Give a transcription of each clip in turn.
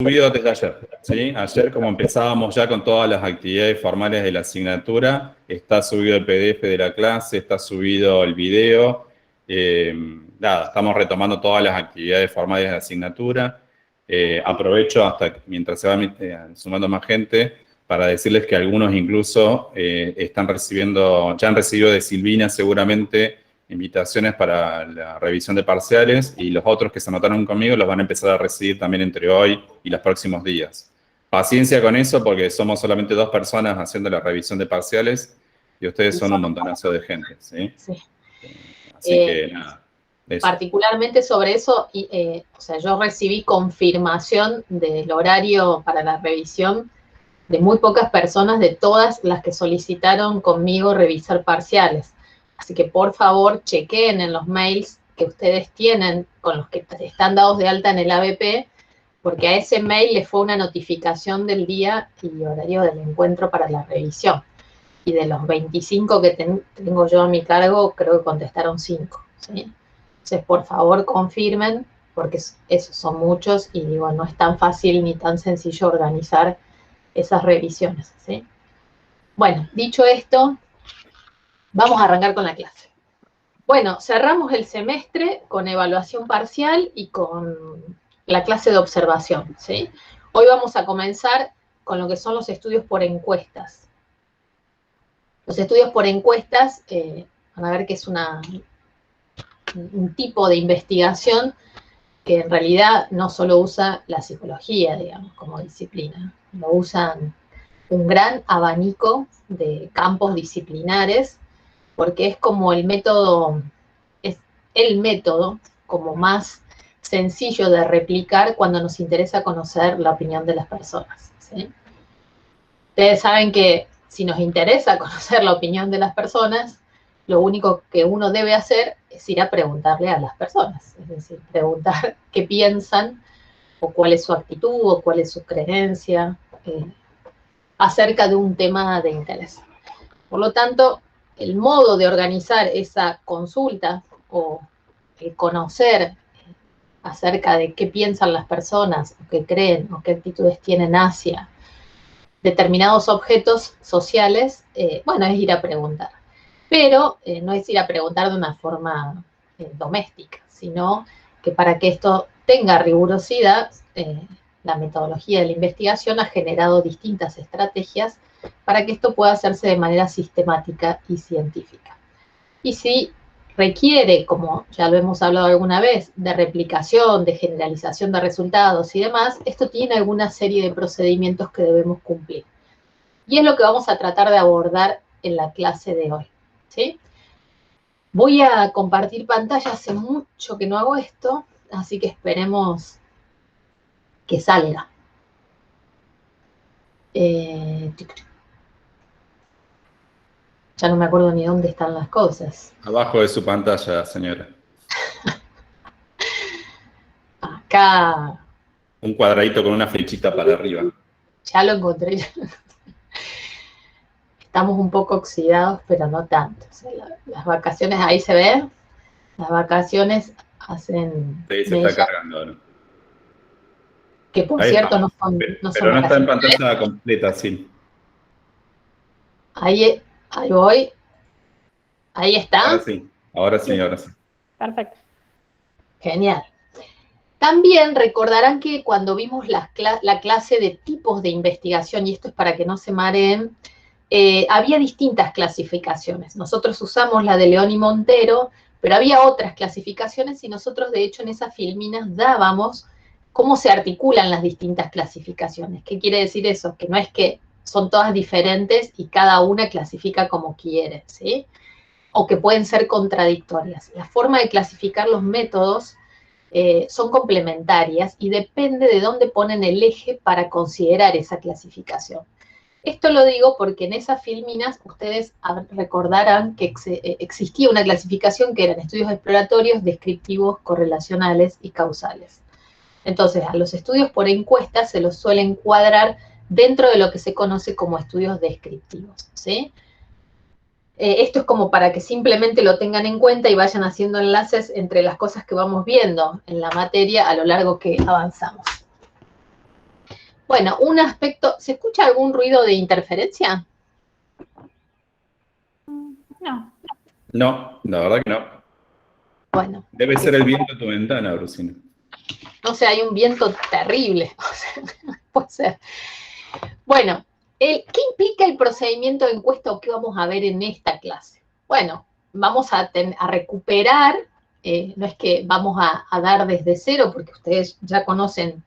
Subido desde ayer, ¿sí? Ayer, como empezábamos ya con todas las actividades formales de la asignatura, está subido el PDF de la clase, está subido el video. Nada, estamos retomando todas las actividades formales de la asignatura. Aprovecho hasta mientras se va sumando más gente para decirles que algunos incluso están recibiendo, ya han recibido de Silvina seguramente invitaciones para la revisión de parciales, y los otros que se anotaron conmigo los van a empezar a recibir también entre hoy y los próximos días. Paciencia con eso porque somos solamente 2 personas haciendo la revisión de parciales y ustedes son un montonazo de gente, ¿sí? Sí. Así que nada. Eso. Particularmente sobre eso, o sea, yo recibí confirmación del horario para la revisión de muy pocas personas, de todas las que solicitaron conmigo revisar parciales. Así que por favor chequen en los mails que ustedes tienen con los que están dados de alta en el ABP, porque a ese mail le fue una notificación del día y horario del encuentro para la revisión. Y de los 25 que tengo yo a mi cargo, creo que contestaron 5, ¿sí? Entonces, por favor, confirmen, porque esos son muchos y digo, no es tan fácil ni tan sencillo organizar esas revisiones, ¿sí? Bueno, dicho esto, vamos a arrancar con la clase. Bueno, cerramos el semestre con evaluación parcial y con la clase de observación, ¿sí? Hoy vamos a comenzar con lo que son los estudios por encuestas. Los estudios por encuestas, van a ver que es un tipo de investigación que en realidad no solo usa la psicología, digamos, como disciplina, lo usan un gran abanico de campos disciplinares, porque es como el método como más sencillo de replicar cuando nos interesa conocer la opinión de las personas, ¿sí? Ustedes saben que si nos interesa conocer la opinión de las personas, lo único que uno debe hacer es ir a preguntarle a las personas, es decir, preguntar qué piensan, o cuál es su actitud, o cuál es su creencia, acerca de un tema de interés. Por lo tanto, el modo de organizar esa consulta o el conocer acerca de qué piensan las personas, o qué creen, o qué actitudes tienen hacia determinados objetos sociales, bueno, es ir a preguntar. Pero no es ir a preguntar de una forma doméstica, sino que para que esto tenga rigurosidad, la metodología de la investigación ha generado distintas estrategias para que esto pueda hacerse de manera sistemática y científica. Y si requiere, como ya lo hemos hablado alguna vez, de replicación, de generalización de resultados y demás, esto tiene alguna serie de procedimientos que debemos cumplir. Y es lo que vamos a tratar de abordar en la clase de hoy, ¿sí? Voy a compartir pantalla, hace mucho que no hago esto, así que esperemos que salga. Ya no me acuerdo ni dónde están las cosas. Abajo de su pantalla, señora. Acá. Un cuadradito con una flechita para arriba. Ya lo encontré. Estamos un poco oxidados, pero no tanto. O sea, las vacaciones, ahí se ve. Las vacaciones hacen... Sí, se está cargando, ¿no? Que por Ahí cierto estamos. no son Pero no está en vacaciones. pantalla completa, sí. Ahí voy. Ahí está. Ahora sí, ahora sí, ahora sí. Perfecto. Genial. También recordarán que cuando vimos la clase de tipos de investigación, y esto es para que no se mareen, había distintas clasificaciones. Nosotros usamos la de León y Montero, pero había otras clasificaciones y nosotros, de hecho, en esas filminas dábamos cómo se articulan las distintas clasificaciones. ¿Qué quiere decir eso? Que no es que son todas diferentes y cada una clasifica como quiere, ¿sí? O que pueden ser contradictorias. La forma de clasificar los métodos son complementarias y depende de dónde ponen el eje para considerar esa clasificación. Esto lo digo porque en esas filminas ustedes recordarán que existía una clasificación que eran estudios exploratorios, descriptivos, correlacionales y causales. Entonces, a los estudios por encuestas se los suele encuadrar dentro de lo que se conoce como estudios descriptivos, ¿sí? Esto es como para que simplemente lo tengan en cuenta y vayan haciendo enlaces entre las cosas que vamos viendo en la materia a lo largo que avanzamos. Bueno, un aspecto, ¿se escucha algún ruido de interferencia? No. No, la verdad que no. Bueno. Debe ser el viento de tu ventana, Brusina. No sé, hay un viento terrible. O sea, puede ser. Bueno, ¿qué implica el procedimiento de encuesta o qué vamos a ver en esta clase? Bueno, vamos a recuperar, no es que vamos a dar desde cero, porque ustedes ya conocen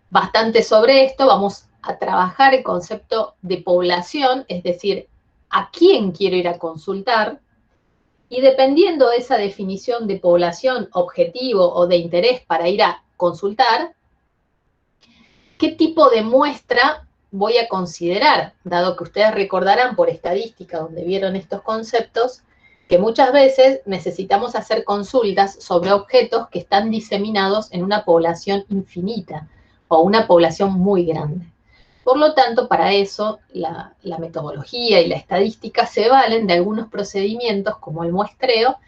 bastante sobre esto, vamos a trabajar el concepto de población, es decir, a quién quiero ir a consultar, y dependiendo de esa definición de población, objetivo o de interés para ir a consultar, ¿qué tipo de muestra voy a considerar? Dado que ustedes recordarán por estadística, donde vieron estos conceptos, que muchas veces necesitamos hacer consultas sobre objetos que están diseminados en una población infinita o una población muy grande. Por lo tanto, para eso, la metodología y la estadística se valen de algunos procedimientos, como el muestreo,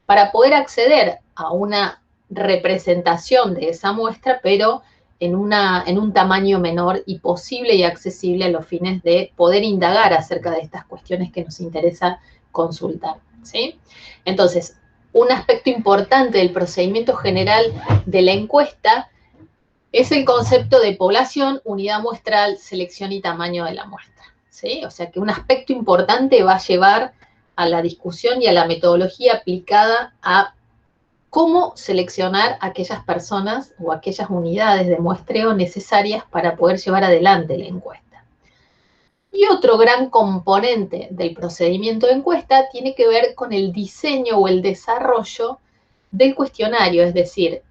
para poder acceder a una representación de esa muestra, pero en un tamaño menor y posible y accesible a los fines de poder indagar acerca de estas cuestiones que nos interesa consultar, ¿sí? Entonces, un aspecto importante del procedimiento general de la encuesta es el concepto de población, unidad muestral, selección y tamaño de la muestra, ¿sí? O sea que un aspecto importante va a llevar a la discusión y a la metodología aplicada a cómo seleccionar aquellas personas o aquellas unidades de muestreo necesarias para poder llevar adelante la encuesta. Y otro gran componente del procedimiento de encuesta tiene que ver con el diseño o el desarrollo del cuestionario, es decir,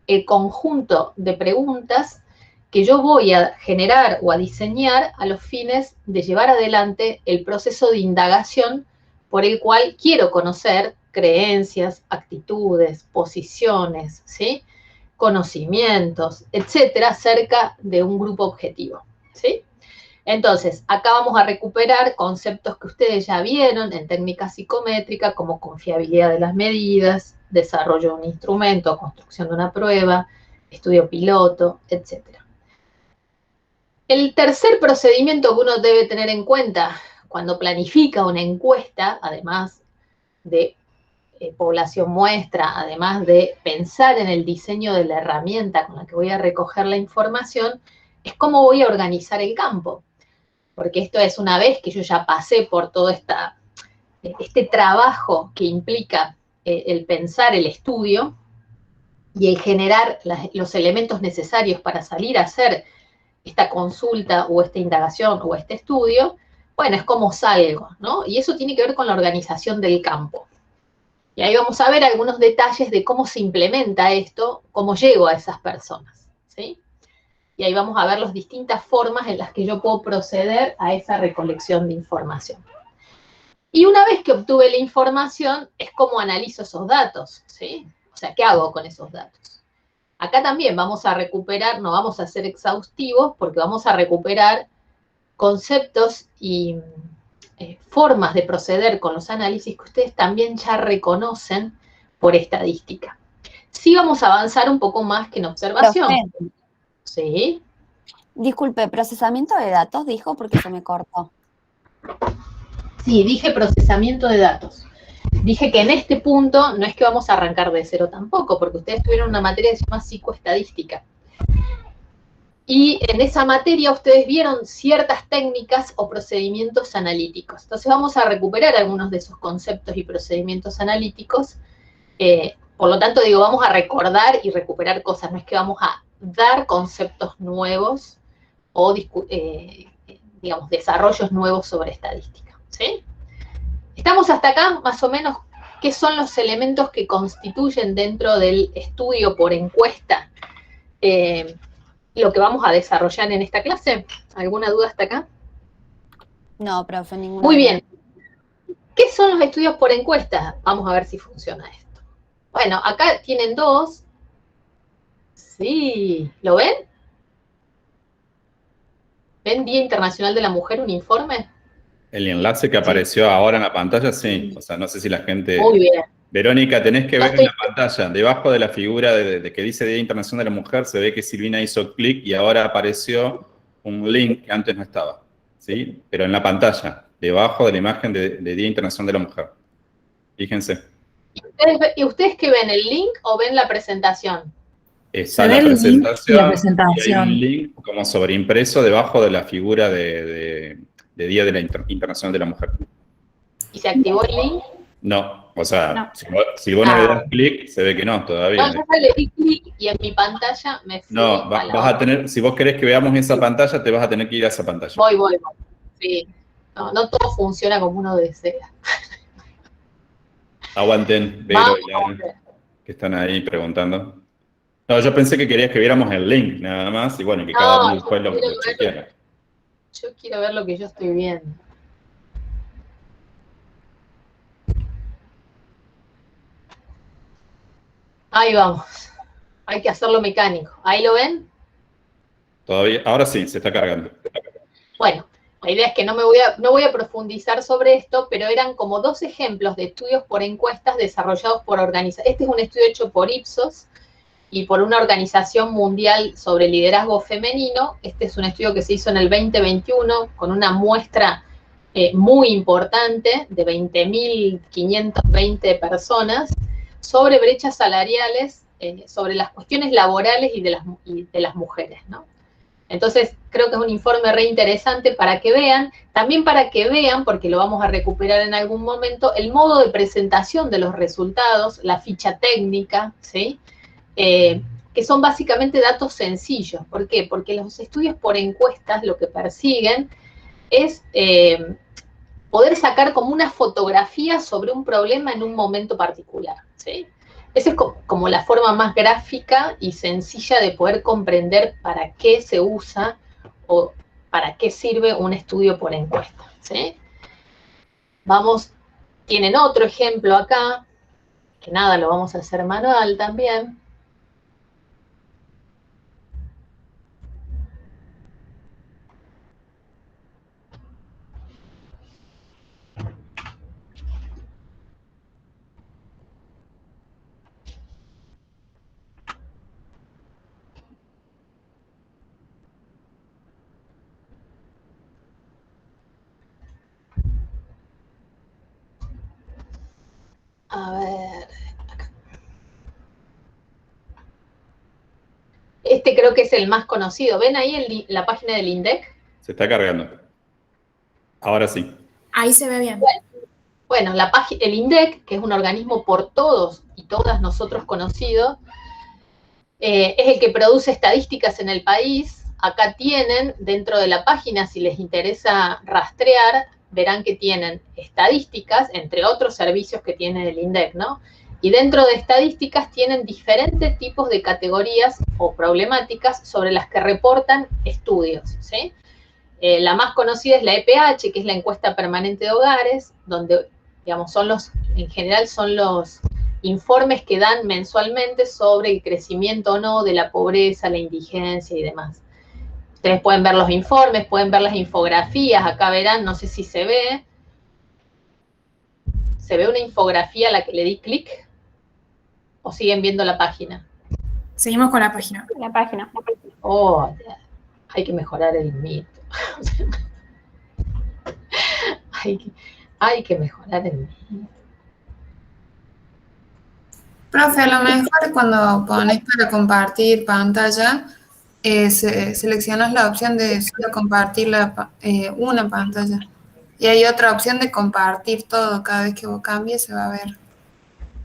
el conjunto de preguntas que yo voy a generar o a diseñar a los fines de llevar adelante el proceso de indagación por el cual quiero conocer creencias, actitudes, posiciones, ¿sí? Conocimientos, etcétera, acerca de un grupo objetivo, ¿sí? Entonces, acá vamos a recuperar conceptos que ustedes ya vieron en técnica psicométrica, como confiabilidad de las medidas, desarrollo de un instrumento, construcción de una prueba, estudio piloto, etc. El tercer procedimiento que uno debe tener en cuenta cuando planifica una encuesta, además de población muestra, además de pensar en el diseño de la herramienta con la que voy a recoger la información, es cómo voy a organizar el campo. Porque esto es una vez que yo ya pasé por todo este trabajo que implica el pensar el estudio y el generar los elementos necesarios para salir a hacer esta consulta o esta indagación o este estudio, bueno, es como salgo, ¿no? Y eso tiene que ver con la organización del campo. Y ahí vamos a ver algunos detalles de cómo se implementa esto, cómo llego a esas personas, ¿sí? Y ahí vamos a ver las distintas formas en las que yo puedo proceder a esa recolección de información. Y una vez que obtuve la información, es cómo analizo esos datos, ¿sí? O sea, ¿qué hago con esos datos? Acá también vamos a recuperar, no vamos a ser exhaustivos, porque vamos a recuperar conceptos y formas de proceder con los análisis que ustedes también ya reconocen por estadística. Sí vamos a avanzar un poco más que en observación. Sí. Disculpe, procesamiento de datos, dijo, porque se me cortó. Sí, dije procesamiento de datos. Dije que en este punto no es que vamos a arrancar de cero tampoco, porque ustedes tuvieron una materia que se llama psicoestadística. Y en esa materia ustedes vieron ciertas técnicas o procedimientos analíticos. Entonces vamos a recuperar algunos de esos conceptos y procedimientos analíticos. Por lo tanto, digo, vamos a recordar y recuperar cosas. No es que vamos a dar conceptos nuevos o, digamos, desarrollos nuevos sobre estadística, ¿sí? Estamos hasta acá, más o menos, ¿qué son los elementos que constituyen dentro del estudio por encuesta lo que vamos a desarrollar en esta clase? ¿Alguna duda hasta acá? No, profe, ninguna. Muy bien. ¿Qué son los estudios por encuesta? Vamos a ver si funciona esto. Bueno, acá tienen dos. Sí, ¿lo ven? ¿Ven Día Internacional de la Mujer, un informe? El enlace que apareció ahora en la pantalla, sí. O sea, no sé si la gente... Muy bien. Verónica, tenés que ver en la pantalla, debajo de la figura de que dice Día Internacional de la Mujer, se ve que Silvina hizo clic y ahora apareció un link que antes no estaba, ¿sí? Pero en la pantalla, debajo de la imagen de Día Internacional de la Mujer. Fíjense. ¿Y ustedes qué ven, el link o ven la presentación? Está la el link y la presentación y hay presentación. un link como sobreimpreso debajo de la figura de Día de la Internacional de la Mujer. ¿Y se activó el link? No, o sea, No. si vos no le das clic, se ve que no, todavía. No, yo le di clic y en mi pantalla me fui No, a la vas a tener, si vos querés que veamos esa pantalla, te vas a tener que ir a esa pantalla. Voy. Sí. No todo funciona como uno desea. Aguanten, Vero Vamos y a Lara, ver. que están ahí preguntando. No, yo pensé que querías que viéramos el link, nada más, y bueno, que cada uno después lo chequeara. Yo quiero ver lo que yo estoy viendo. Ahí vamos. Hay que hacerlo mecánico. ¿Ahí lo ven? Todavía, ahora sí, se está cargando. Bueno, la idea es que no voy a profundizar sobre esto, pero eran como 2 ejemplos de estudios por encuestas desarrollados por organizaciones. Este es un estudio hecho por Ipsos y por una organización mundial sobre liderazgo femenino. Este es un estudio que se hizo en el 2021 con una muestra muy importante de 20.520 personas sobre brechas salariales, sobre las cuestiones laborales y de las mujeres, ¿no? Entonces, creo que es un informe re interesante para que vean, también para que vean, porque lo vamos a recuperar en algún momento, el modo de presentación de los resultados, la ficha técnica, ¿sí? Que son básicamente datos sencillos. ¿Por qué? Porque los estudios por encuestas lo que persiguen es poder sacar como una fotografía sobre un problema en un momento particular, ¿sí? Esa es como la forma más gráfica y sencilla de poder comprender para qué se usa o para qué sirve un estudio por encuesta, ¿sí? Vamos, tienen otro ejemplo acá, que nada, lo vamos a hacer manual también. A ver, acá. Este creo que es el más conocido. ¿Ven ahí la página del INDEC? Se está cargando. Ahora sí. Ahí se ve bien. Bueno, el INDEC, que es un organismo por todos y todas nosotros conocido, es el que produce estadísticas en el país. Acá tienen, dentro de la página, si les interesa rastrear, verán que tienen estadísticas, entre otros servicios que tiene el INDEC, ¿no? Y dentro de estadísticas tienen diferentes tipos de categorías o problemáticas sobre las que reportan estudios, ¿sí? La más conocida es la EPH, que es la encuesta permanente de hogares, donde, digamos, en general son los informes que dan mensualmente sobre el crecimiento o no de la pobreza, la indigencia y demás. Ustedes pueden ver los informes, pueden ver las infografías, acá verán, no sé si se ve. ¿Se ve una infografía a la que le di clic? ¿O siguen viendo la página? Seguimos con la página. La página. Oh, hay que mejorar el mito. hay que mejorar el mito. Profe, a lo mejor cuando pones para compartir pantalla, seleccionas la opción de solo compartir una pantalla. Y hay otra opción de compartir todo. Cada vez que vos cambies se va a ver.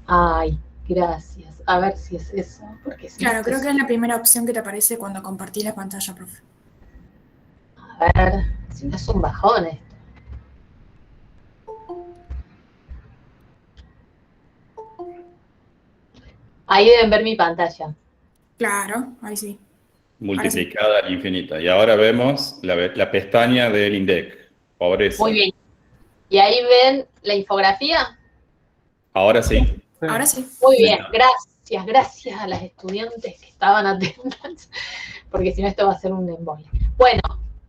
Ay, gracias. A ver si es eso. Porque Claro, creo que es la primera opción que te aparece cuando compartís la pantalla, profe. A ver, si no es un bajón esto. Ahí deben ver mi pantalla. Claro, ahí sí. Multiplicada al infinito. Y ahora vemos la pestaña del INDEC. Pobreza. Muy bien. ¿Y ahí ven la infografía? Ahora sí. Ahora sí. Muy bien, gracias a las estudiantes que estaban atentas, porque si no esto va a ser un embolio. Bueno,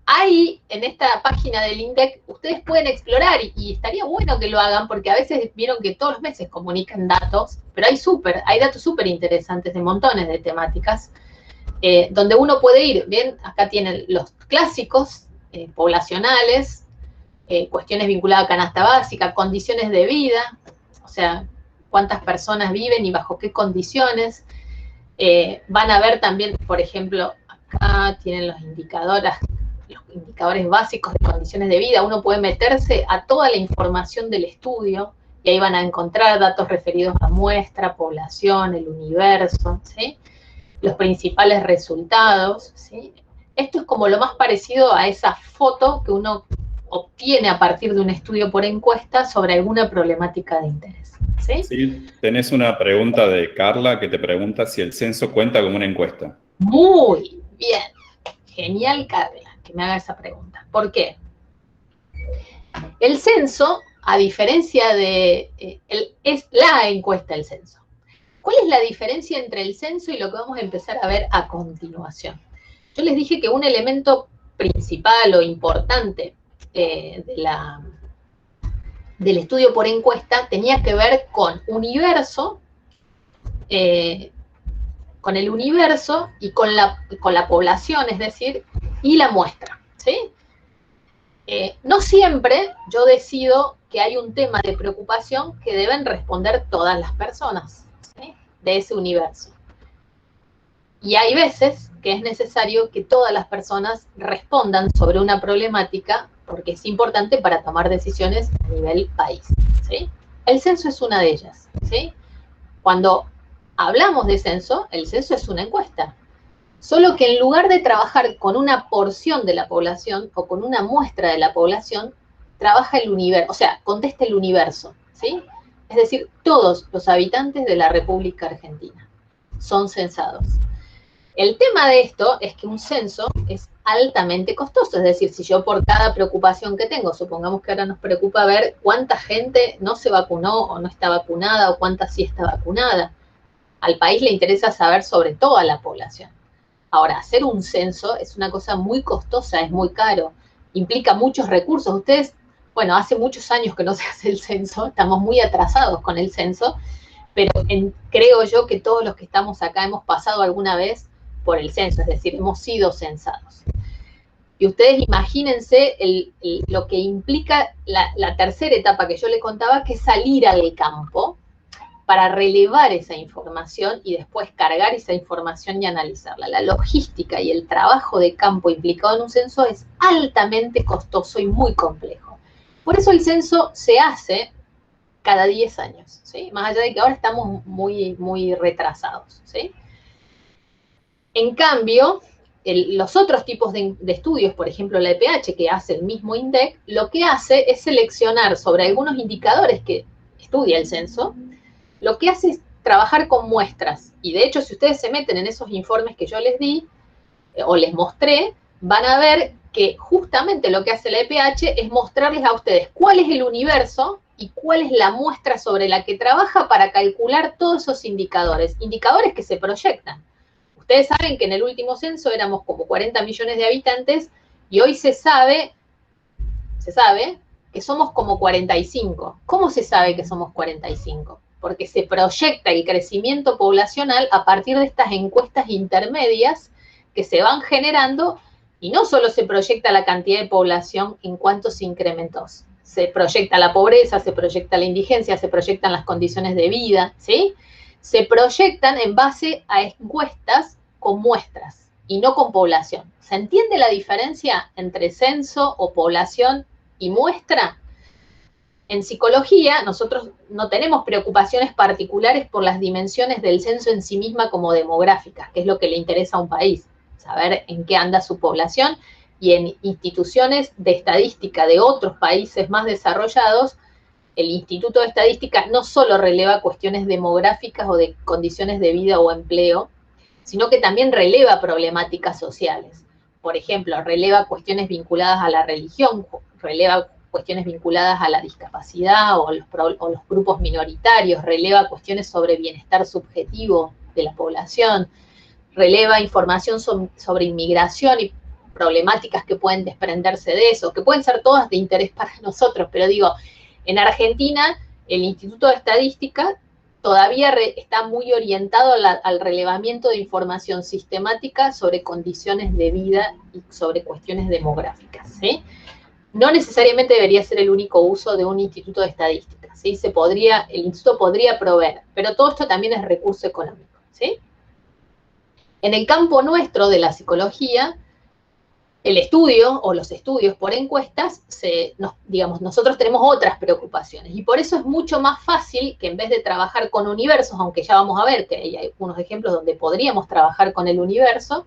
ahí, en esta página del INDEC, ustedes pueden explorar, y estaría bueno que lo hagan, porque a veces vieron que todos los meses comunican datos, pero hay datos súper interesantes de montones de temáticas, donde uno puede ir, ¿bien? Acá tienen clásicos poblacionales, cuestiones vinculadas a canasta básica, condiciones de vida, o sea, cuántas personas viven y bajo qué condiciones. Van a ver también, por ejemplo, acá tienen los indicadores básicos de condiciones de vida. Uno puede meterse a toda la información del estudio y ahí van a encontrar datos referidos a muestra, población, el universo, ¿sí? Los principales resultados, ¿sí? Esto es como lo más parecido a esa foto que uno obtiene a partir de un estudio por encuesta sobre alguna problemática de interés, ¿sí? Sí, tenés una pregunta de Carla que te pregunta si el censo cuenta como una encuesta. Muy bien. Genial, Carla, que me haga esa pregunta. ¿Por qué? El censo, a diferencia de... es la encuesta del censo. ¿Cuál es la diferencia entre el censo y lo que vamos a empezar a ver a continuación? Yo les dije que un elemento principal o importante del estudio por encuesta tenía que ver con universo, con el universo y con la población, es decir, y la muestra, ¿sí? No siempre yo decido que hay un tema de preocupación que deben responder todas las personas, ¿sí? De ese universo. Y hay veces que es necesario que todas las personas respondan sobre una problemática porque es importante para tomar decisiones a nivel país, ¿sí? El censo es una de ellas, ¿sí? Cuando hablamos de censo, el censo es una encuesta. Solo que en lugar de trabajar con una porción de la población o con una muestra de la población, trabaja el universo, o sea, contesta el universo, ¿sí? Es decir, todos los habitantes de la República Argentina son censados. El tema de esto es que un censo es altamente costoso, es decir, si yo por cada preocupación que tengo, supongamos que ahora nos preocupa ver cuánta gente no se vacunó o no está vacunada o cuánta sí está vacunada, al país le interesa saber sobre toda la población. Ahora, hacer un censo es una cosa muy costosa, es muy caro, implica muchos recursos. Ustedes, bueno, hace muchos años que no se hace el censo, estamos muy atrasados con el censo, pero creo yo que todos los que estamos acá hemos pasado alguna vez por el censo, es decir, hemos sido censados. Y ustedes imagínense lo que implica la tercera etapa que yo les contaba, que es salir al campo para relevar esa información y después cargar esa información y analizarla. La logística y el trabajo de campo implicado en un censo es altamente costoso y muy complejo. Por eso el censo se hace cada 10 años, ¿sí? Más allá de que ahora estamos muy, muy retrasados, ¿sí? En cambio, los otros tipos de estudios, por ejemplo la EPH, que hace el mismo INDEC, lo que hace es seleccionar sobre algunos indicadores que estudia el censo, lo que hace es trabajar con muestras. Y de hecho, si ustedes se meten en esos informes que yo les di, o les mostré, van a ver que justamente lo que hace la EPH es mostrarles a ustedes cuál es el universo y cuál es la muestra sobre la que trabaja para calcular todos esos indicadores. Indicadores que se proyectan. Ustedes saben que en el último censo éramos como 40 millones de habitantes y hoy se sabe que somos como 45. ¿Cómo se sabe que somos 45? Porque se proyecta el crecimiento poblacional a partir de estas encuestas intermedias que se van generando, y no solo se proyecta la cantidad de población en cuanto se incrementó, se proyecta la pobreza, se proyecta la indigencia, se proyectan las condiciones de vida, ¿sí? Se proyectan en base a encuestas con muestras y no con población. ¿Se entiende la diferencia entre censo o población y muestra? En psicología, nosotros no tenemos preocupaciones particulares por las dimensiones del censo en sí misma como demográficas, que es lo que le interesa a un país, saber en qué anda su población, y en instituciones de estadística de otros países más desarrollados, el Instituto de Estadística no solo releva cuestiones demográficas o de condiciones de vida o empleo, sino que también releva problemáticas sociales. Por ejemplo, releva cuestiones vinculadas a la religión, releva cuestiones vinculadas a la discapacidad o los grupos minoritarios, releva cuestiones sobre bienestar subjetivo de la población, releva información sobre inmigración y problemáticas que pueden desprenderse de eso, que pueden ser todas de interés para nosotros, pero digo, en Argentina, el Instituto de Estadística todavía está muy orientado al relevamiento de información sistemática sobre condiciones de vida y sobre cuestiones demográficas, ¿sí? No necesariamente debería ser el único uso de un instituto de estadística, ¿sí? El instituto podría proveer, pero todo esto también es recurso económico, ¿sí? En el campo nuestro de la psicología, el estudio o los estudios por encuestas, nosotros tenemos otras preocupaciones y por eso es mucho más fácil que en vez de trabajar con universos, aunque ya vamos a ver que hay algunos ejemplos donde podríamos trabajar con el universo,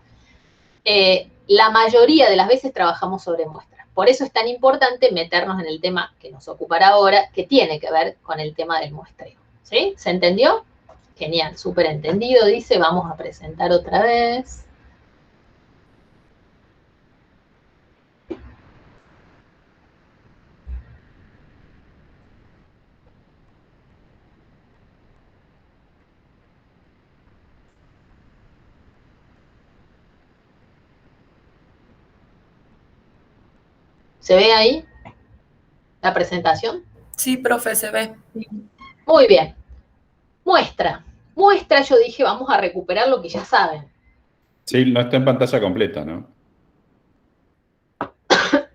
la mayoría de las veces trabajamos sobre muestras. Por eso es tan importante meternos en el tema que nos ocupará ahora, que tiene que ver con el tema del muestreo. ¿Sí? ¿Se entendió? Genial, súper entendido, dice. Vamos a presentar otra vez. ¿Se ve ahí la presentación? Sí, profe, se ve. Muy bien. Muestra. Muestra, yo dije, vamos a recuperar lo que ya saben. Sí, no está en pantalla completa, ¿no?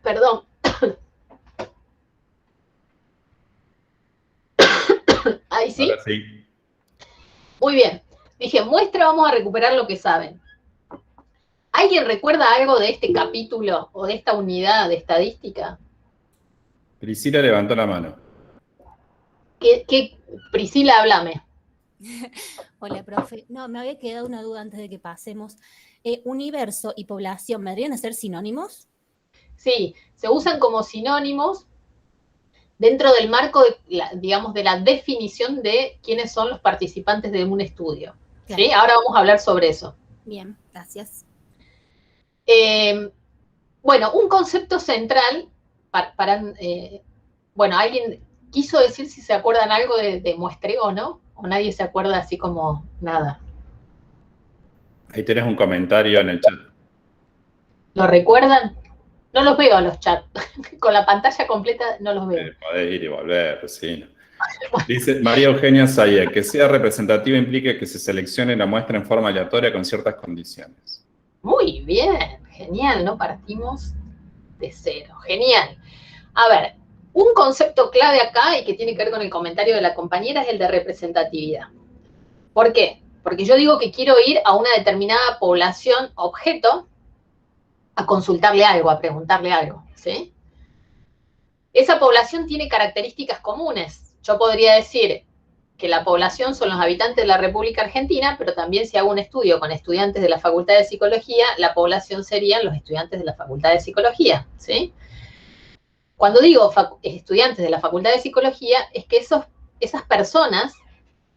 Perdón. Ahí sí. Ahora sí. Muy bien. Dije, muestra, vamos a recuperar lo que saben. ¿Alguien recuerda algo de este capítulo o de esta unidad de estadística? Priscila levantó la mano. Priscila, háblame. Hola, profe. No, me había quedado una duda antes de que pasemos. ¿Universo y población vendrían a ser sinónimos? Sí, se usan como sinónimos dentro del marco, de la definición de quiénes son los participantes de un estudio. Claro. ¿Sí? Ahora vamos a hablar sobre eso. Bien, gracias. Bueno, un concepto central bueno, alguien quiso decir si se acuerdan algo de muestreo, ¿no? O nadie se acuerda así como nada. Ahí tenés un comentario en el chat. ¿Lo recuerdan? No los veo a los chats. Con la pantalla completa no los veo. Podés ir y volver, sí. Dice María Eugenia Zaya, que sea representativa implica que se seleccione la muestra en forma aleatoria con ciertas condiciones. Muy bien, genial, ¿no? Partimos de cero. Genial. A ver, un concepto clave acá y que tiene que ver con el comentario de la compañera es el de representatividad. ¿Por qué? Porque yo digo que quiero ir a una determinada población objeto a consultarle algo, a preguntarle algo, ¿sí? Esa población tiene características comunes. Yo podría decir que la población son los habitantes de la República Argentina, pero también si hago un estudio con estudiantes de la Facultad de Psicología, la población serían los estudiantes de la Facultad de Psicología, ¿sí? Cuando digo estudiantes de la Facultad de Psicología, es que esas personas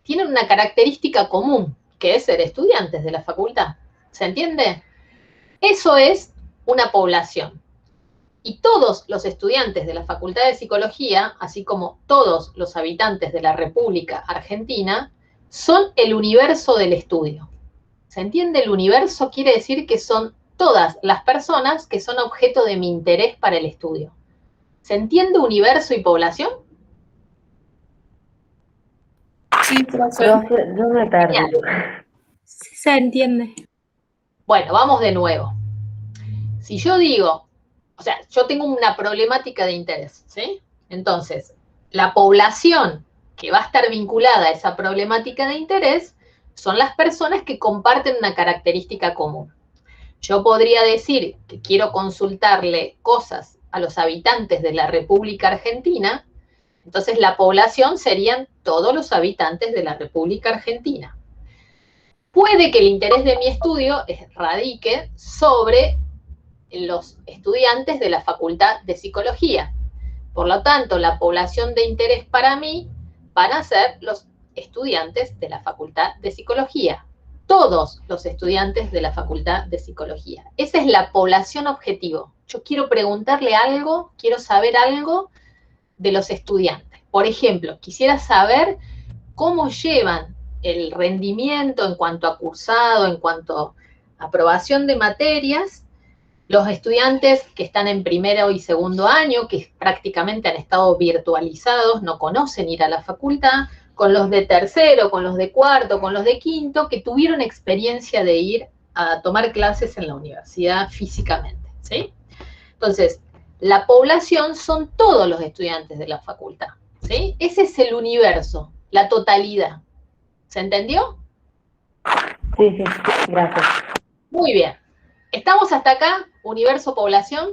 tienen una característica común, que es ser estudiantes de la facultad. ¿Se entiende? Eso es una población. Y todos los estudiantes de la Facultad de Psicología, así como todos los habitantes de la República Argentina, son el universo del estudio. ¿Se entiende? El universo quiere decir que son todas las personas que son objeto de mi interés para el estudio. ¿Se entiende universo y población? Sí, profe. Yo me perdí. Sí, se entiende. Bueno, vamos de nuevo. Si yo digo, o sea, yo tengo una problemática de interés, ¿sí? Entonces, la población que va a estar vinculada a esa problemática de interés son las personas que comparten una característica común. Yo podría decir que quiero consultarle cosas a los habitantes de la República Argentina, entonces la población serían todos los habitantes de la República Argentina. Puede que el interés de mi estudio radique sobre los estudiantes de la Facultad de Psicología. Por lo tanto, la población de interés para mí van a ser los estudiantes de la Facultad de Psicología. Todos los estudiantes de la Facultad de Psicología. Esa es la población objetivo. Yo quiero preguntarle algo, quiero saber algo de los estudiantes. Por ejemplo, quisiera saber cómo llevan el rendimiento en cuanto a cursado, en cuanto a aprobación de materias, los estudiantes que están en primero y segundo año, que prácticamente han estado virtualizados, no conocen ir a la facultad, con los de tercero, con los de cuarto, con los de quinto, que tuvieron experiencia de ir a tomar clases en la universidad físicamente, ¿sí? Entonces, la población son todos los estudiantes de la facultad, ¿sí? Ese es el universo, la totalidad. ¿Se entendió? Sí, sí, gracias. Muy bien. ¿Estamos hasta acá? Universo, población.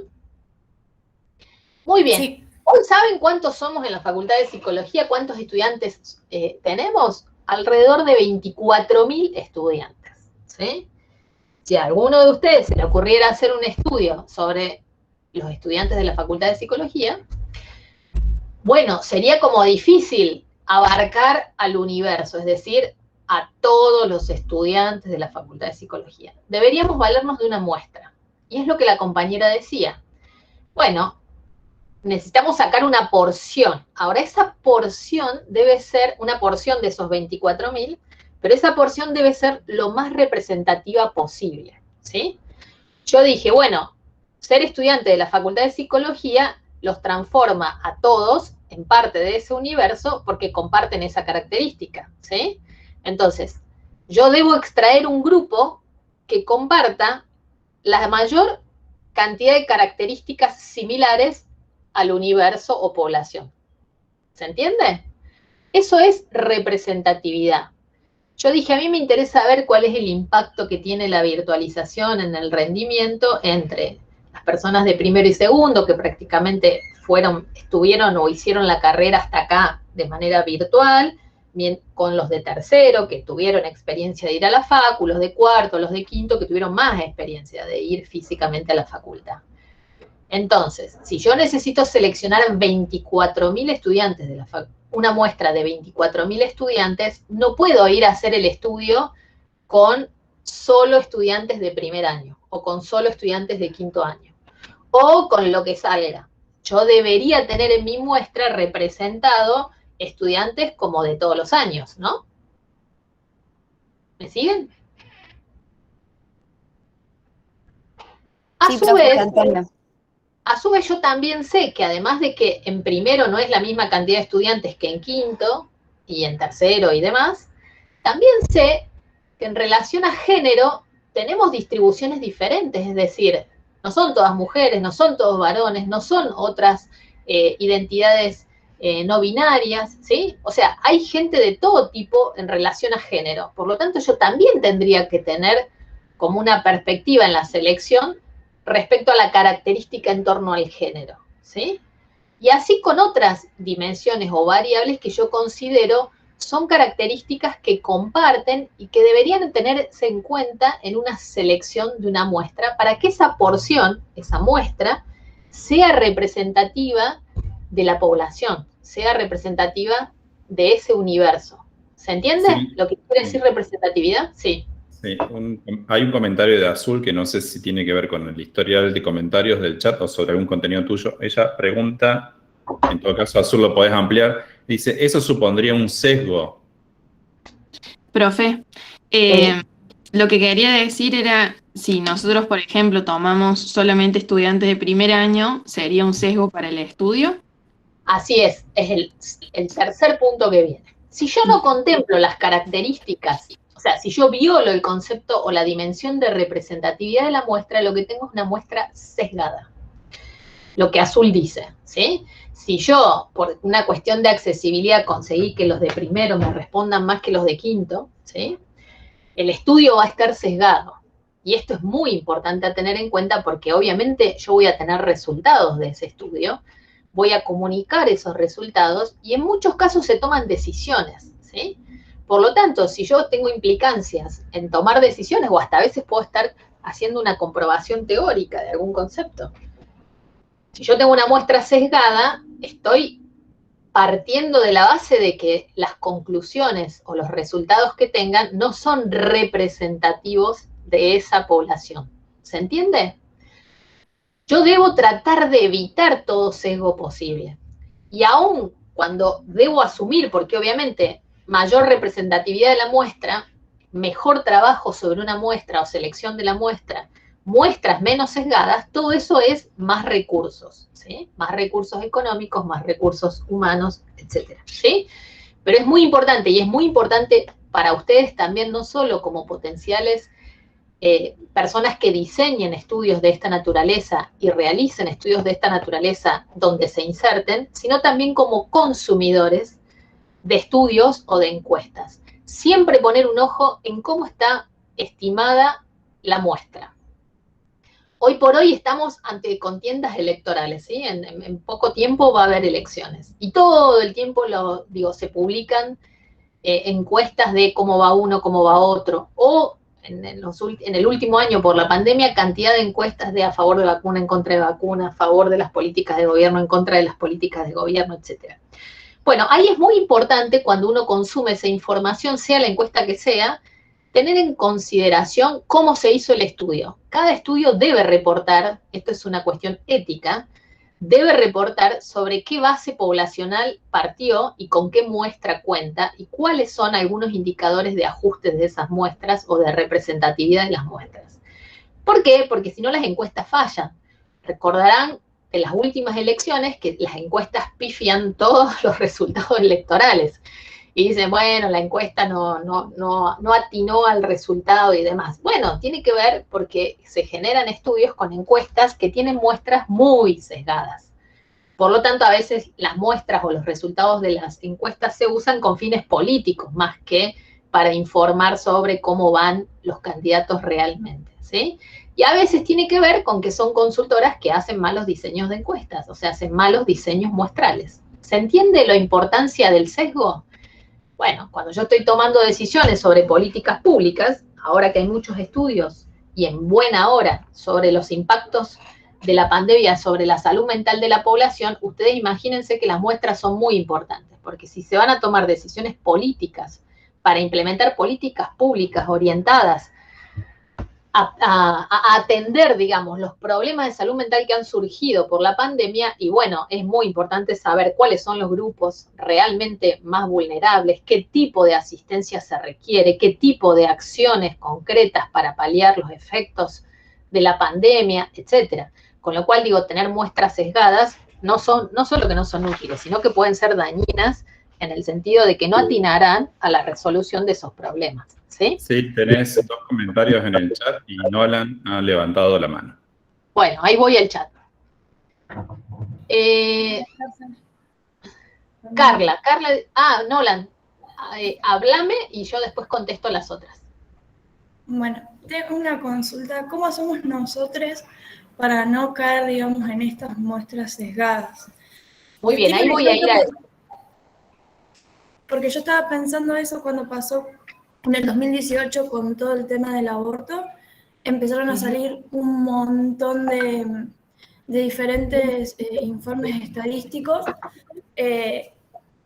Muy bien. Sí. ¿Hoy saben cuántos somos en la Facultad de Psicología? ¿Cuántos estudiantes tenemos? Alrededor de 24.000 estudiantes, ¿sí? Si a alguno de ustedes se le ocurriera hacer un estudio sobre los estudiantes de la Facultad de Psicología, bueno, sería como difícil abarcar al universo, es decir, a todos los estudiantes de la Facultad de Psicología. Deberíamos valernos de una muestra. Y es lo que la compañera decía. Bueno, necesitamos sacar una porción. Ahora, esa porción debe ser una porción de esos 24.000, pero esa porción debe ser lo más representativa posible, ¿sí? Yo dije, bueno, ser estudiante de la Facultad de Psicología los transforma a todos en parte de ese universo porque comparten esa característica, ¿sí? Entonces, yo debo extraer un grupo que comparta la mayor cantidad de características similares al universo o población. ¿Se entiende? Eso es representatividad. Yo dije, a mí me interesa ver cuál es el impacto que tiene la virtualización en el rendimiento entre las personas de primero y segundo, que prácticamente estuvieron o hicieron la carrera hasta acá de manera virtual, bien, con los de tercero, que tuvieron experiencia de ir a la facu, los de cuarto, los de quinto, que tuvieron más experiencia de ir físicamente a la facultad. Entonces, si yo necesito seleccionar 24.000 estudiantes de la facultad, una muestra de 24.000 estudiantes, no puedo ir a hacer el estudio con solo estudiantes de primer año, o con solo estudiantes de quinto año, o con lo que salga. Yo debería tener en mi muestra representado estudiantes como de todos los años, ¿no? ¿Me siguen? Sí, profe, Antonio. A su vez, yo también sé que además de que en primero no es la misma cantidad de estudiantes que en quinto, y en tercero y demás, también sé que en relación a género tenemos distribuciones diferentes, es decir, no son todas mujeres, no son todos varones, no son otras identidades no binarias, ¿sí? O sea, hay gente de todo tipo en relación a género. Por lo tanto, yo también tendría que tener como una perspectiva en la selección respecto a la característica en torno al género, ¿sí? Y así con otras dimensiones o variables que yo considero son características que comparten y que deberían tenerse en cuenta en una selección de una muestra para que esa porción, esa muestra, sea representativa de la población, sea representativa de ese universo. ¿Se entiende Sí. lo que quiere decir representatividad? Sí. Sí, hay un comentario de Azul que no sé si tiene que ver con el historial de comentarios del chat o sobre algún contenido tuyo. Ella pregunta, en todo caso Azul lo podés ampliar, dice, ¿eso supondría un sesgo? Profe, lo que quería decir era, si nosotros, por ejemplo, tomamos solamente estudiantes de primer año, ¿sería un sesgo para el estudio? Así es el tercer punto que viene. Si yo no contemplo las características, o sea, si yo violo el concepto o la dimensión de representatividad de la muestra, lo que tengo es una muestra sesgada. Lo que Azul dice, ¿sí? Si yo, por una cuestión de accesibilidad, conseguí que los de primero me respondan más que los de quinto, ¿sí? El estudio va a estar sesgado. Y esto es muy importante a tener en cuenta porque obviamente yo voy a tener resultados de ese estudio, voy a comunicar esos resultados y en muchos casos se toman decisiones, ¿sí? Por lo tanto, si yo tengo implicancias en tomar decisiones o hasta a veces puedo estar haciendo una comprobación teórica de algún concepto, si yo tengo una muestra sesgada, estoy partiendo de la base de que las conclusiones o los resultados que tengan no son representativos de esa población. ¿Se entiende? Yo debo tratar de evitar todo sesgo posible. Y aún cuando debo asumir, porque obviamente mayor representatividad de la muestra, mejor trabajo sobre una muestra o selección de la muestra, muestras menos sesgadas, todo eso es más recursos, ¿sí? Más recursos económicos, más recursos humanos, etcétera, ¿sí? Pero es muy importante, y es muy importante para ustedes también, no solo como potenciales personas que diseñen estudios de esta naturaleza y realicen estudios de esta naturaleza donde se inserten, sino también como consumidores de estudios o de encuestas. Siempre poner un ojo en cómo está estimada la muestra. Hoy por hoy estamos ante contiendas electorales, ¿sí? En poco tiempo va a haber elecciones. Y todo el tiempo, se publican encuestas de cómo va uno, cómo va otro. O en el último año, por la pandemia, cantidad de encuestas de a favor de vacuna, en contra de vacuna, a favor de las políticas de gobierno, en contra de las políticas de gobierno, etc. Bueno, ahí es muy importante cuando uno consume esa información, sea la encuesta que sea, tener en consideración cómo se hizo el estudio. Cada estudio debe reportar, esto es una cuestión ética, debe reportar sobre qué base poblacional partió y con qué muestra cuenta y cuáles son algunos indicadores de ajustes de esas muestras o de representatividad de las muestras. ¿Por qué? Porque si no las encuestas fallan. Recordarán en las últimas elecciones que las encuestas pifian todos los resultados electorales. Y dicen, bueno, la encuesta no atinó al resultado y demás. Bueno, tiene que ver porque se generan estudios con encuestas que tienen muestras muy sesgadas. Por lo tanto, a veces las muestras o los resultados de las encuestas se usan con fines políticos, más que para informar sobre cómo van los candidatos realmente, ¿sí? Y a veces tiene que ver con que son consultoras que hacen malos diseños de encuestas, o sea, hacen malos diseños muestrales. ¿Se entiende la importancia del sesgo? Bueno, cuando yo estoy tomando decisiones sobre políticas públicas, ahora que hay muchos estudios y en buena hora sobre los impactos de la pandemia sobre la salud mental de la población, ustedes imagínense que las muestras son muy importantes, porque si se van a tomar decisiones políticas para implementar políticas públicas orientadas a atender, digamos, los problemas de salud mental que han surgido por la pandemia, y bueno, es muy importante saber cuáles son los grupos realmente más vulnerables, qué tipo de asistencia se requiere, qué tipo de acciones concretas para paliar los efectos de la pandemia, etcétera. Con lo cual, digo, tener muestras sesgadas no solo que no son útiles, sino que pueden ser dañinas en el sentido de que no atinarán a la resolución de esos problemas. ¿Sí? Sí, tenés 2 comentarios en el chat y Nolan ha levantado la mano. Bueno, ahí voy al chat. Carla, Nolan, háblame y yo después contesto las otras. Bueno, tengo una consulta. ¿Cómo hacemos nosotros para no caer, digamos, en estas muestras sesgadas? Muy bien, ahí voy a ir a eso. Porque yo estaba pensando eso cuando pasó en el 2018 con todo el tema del aborto. Empezaron a salir un montón de diferentes informes estadísticos,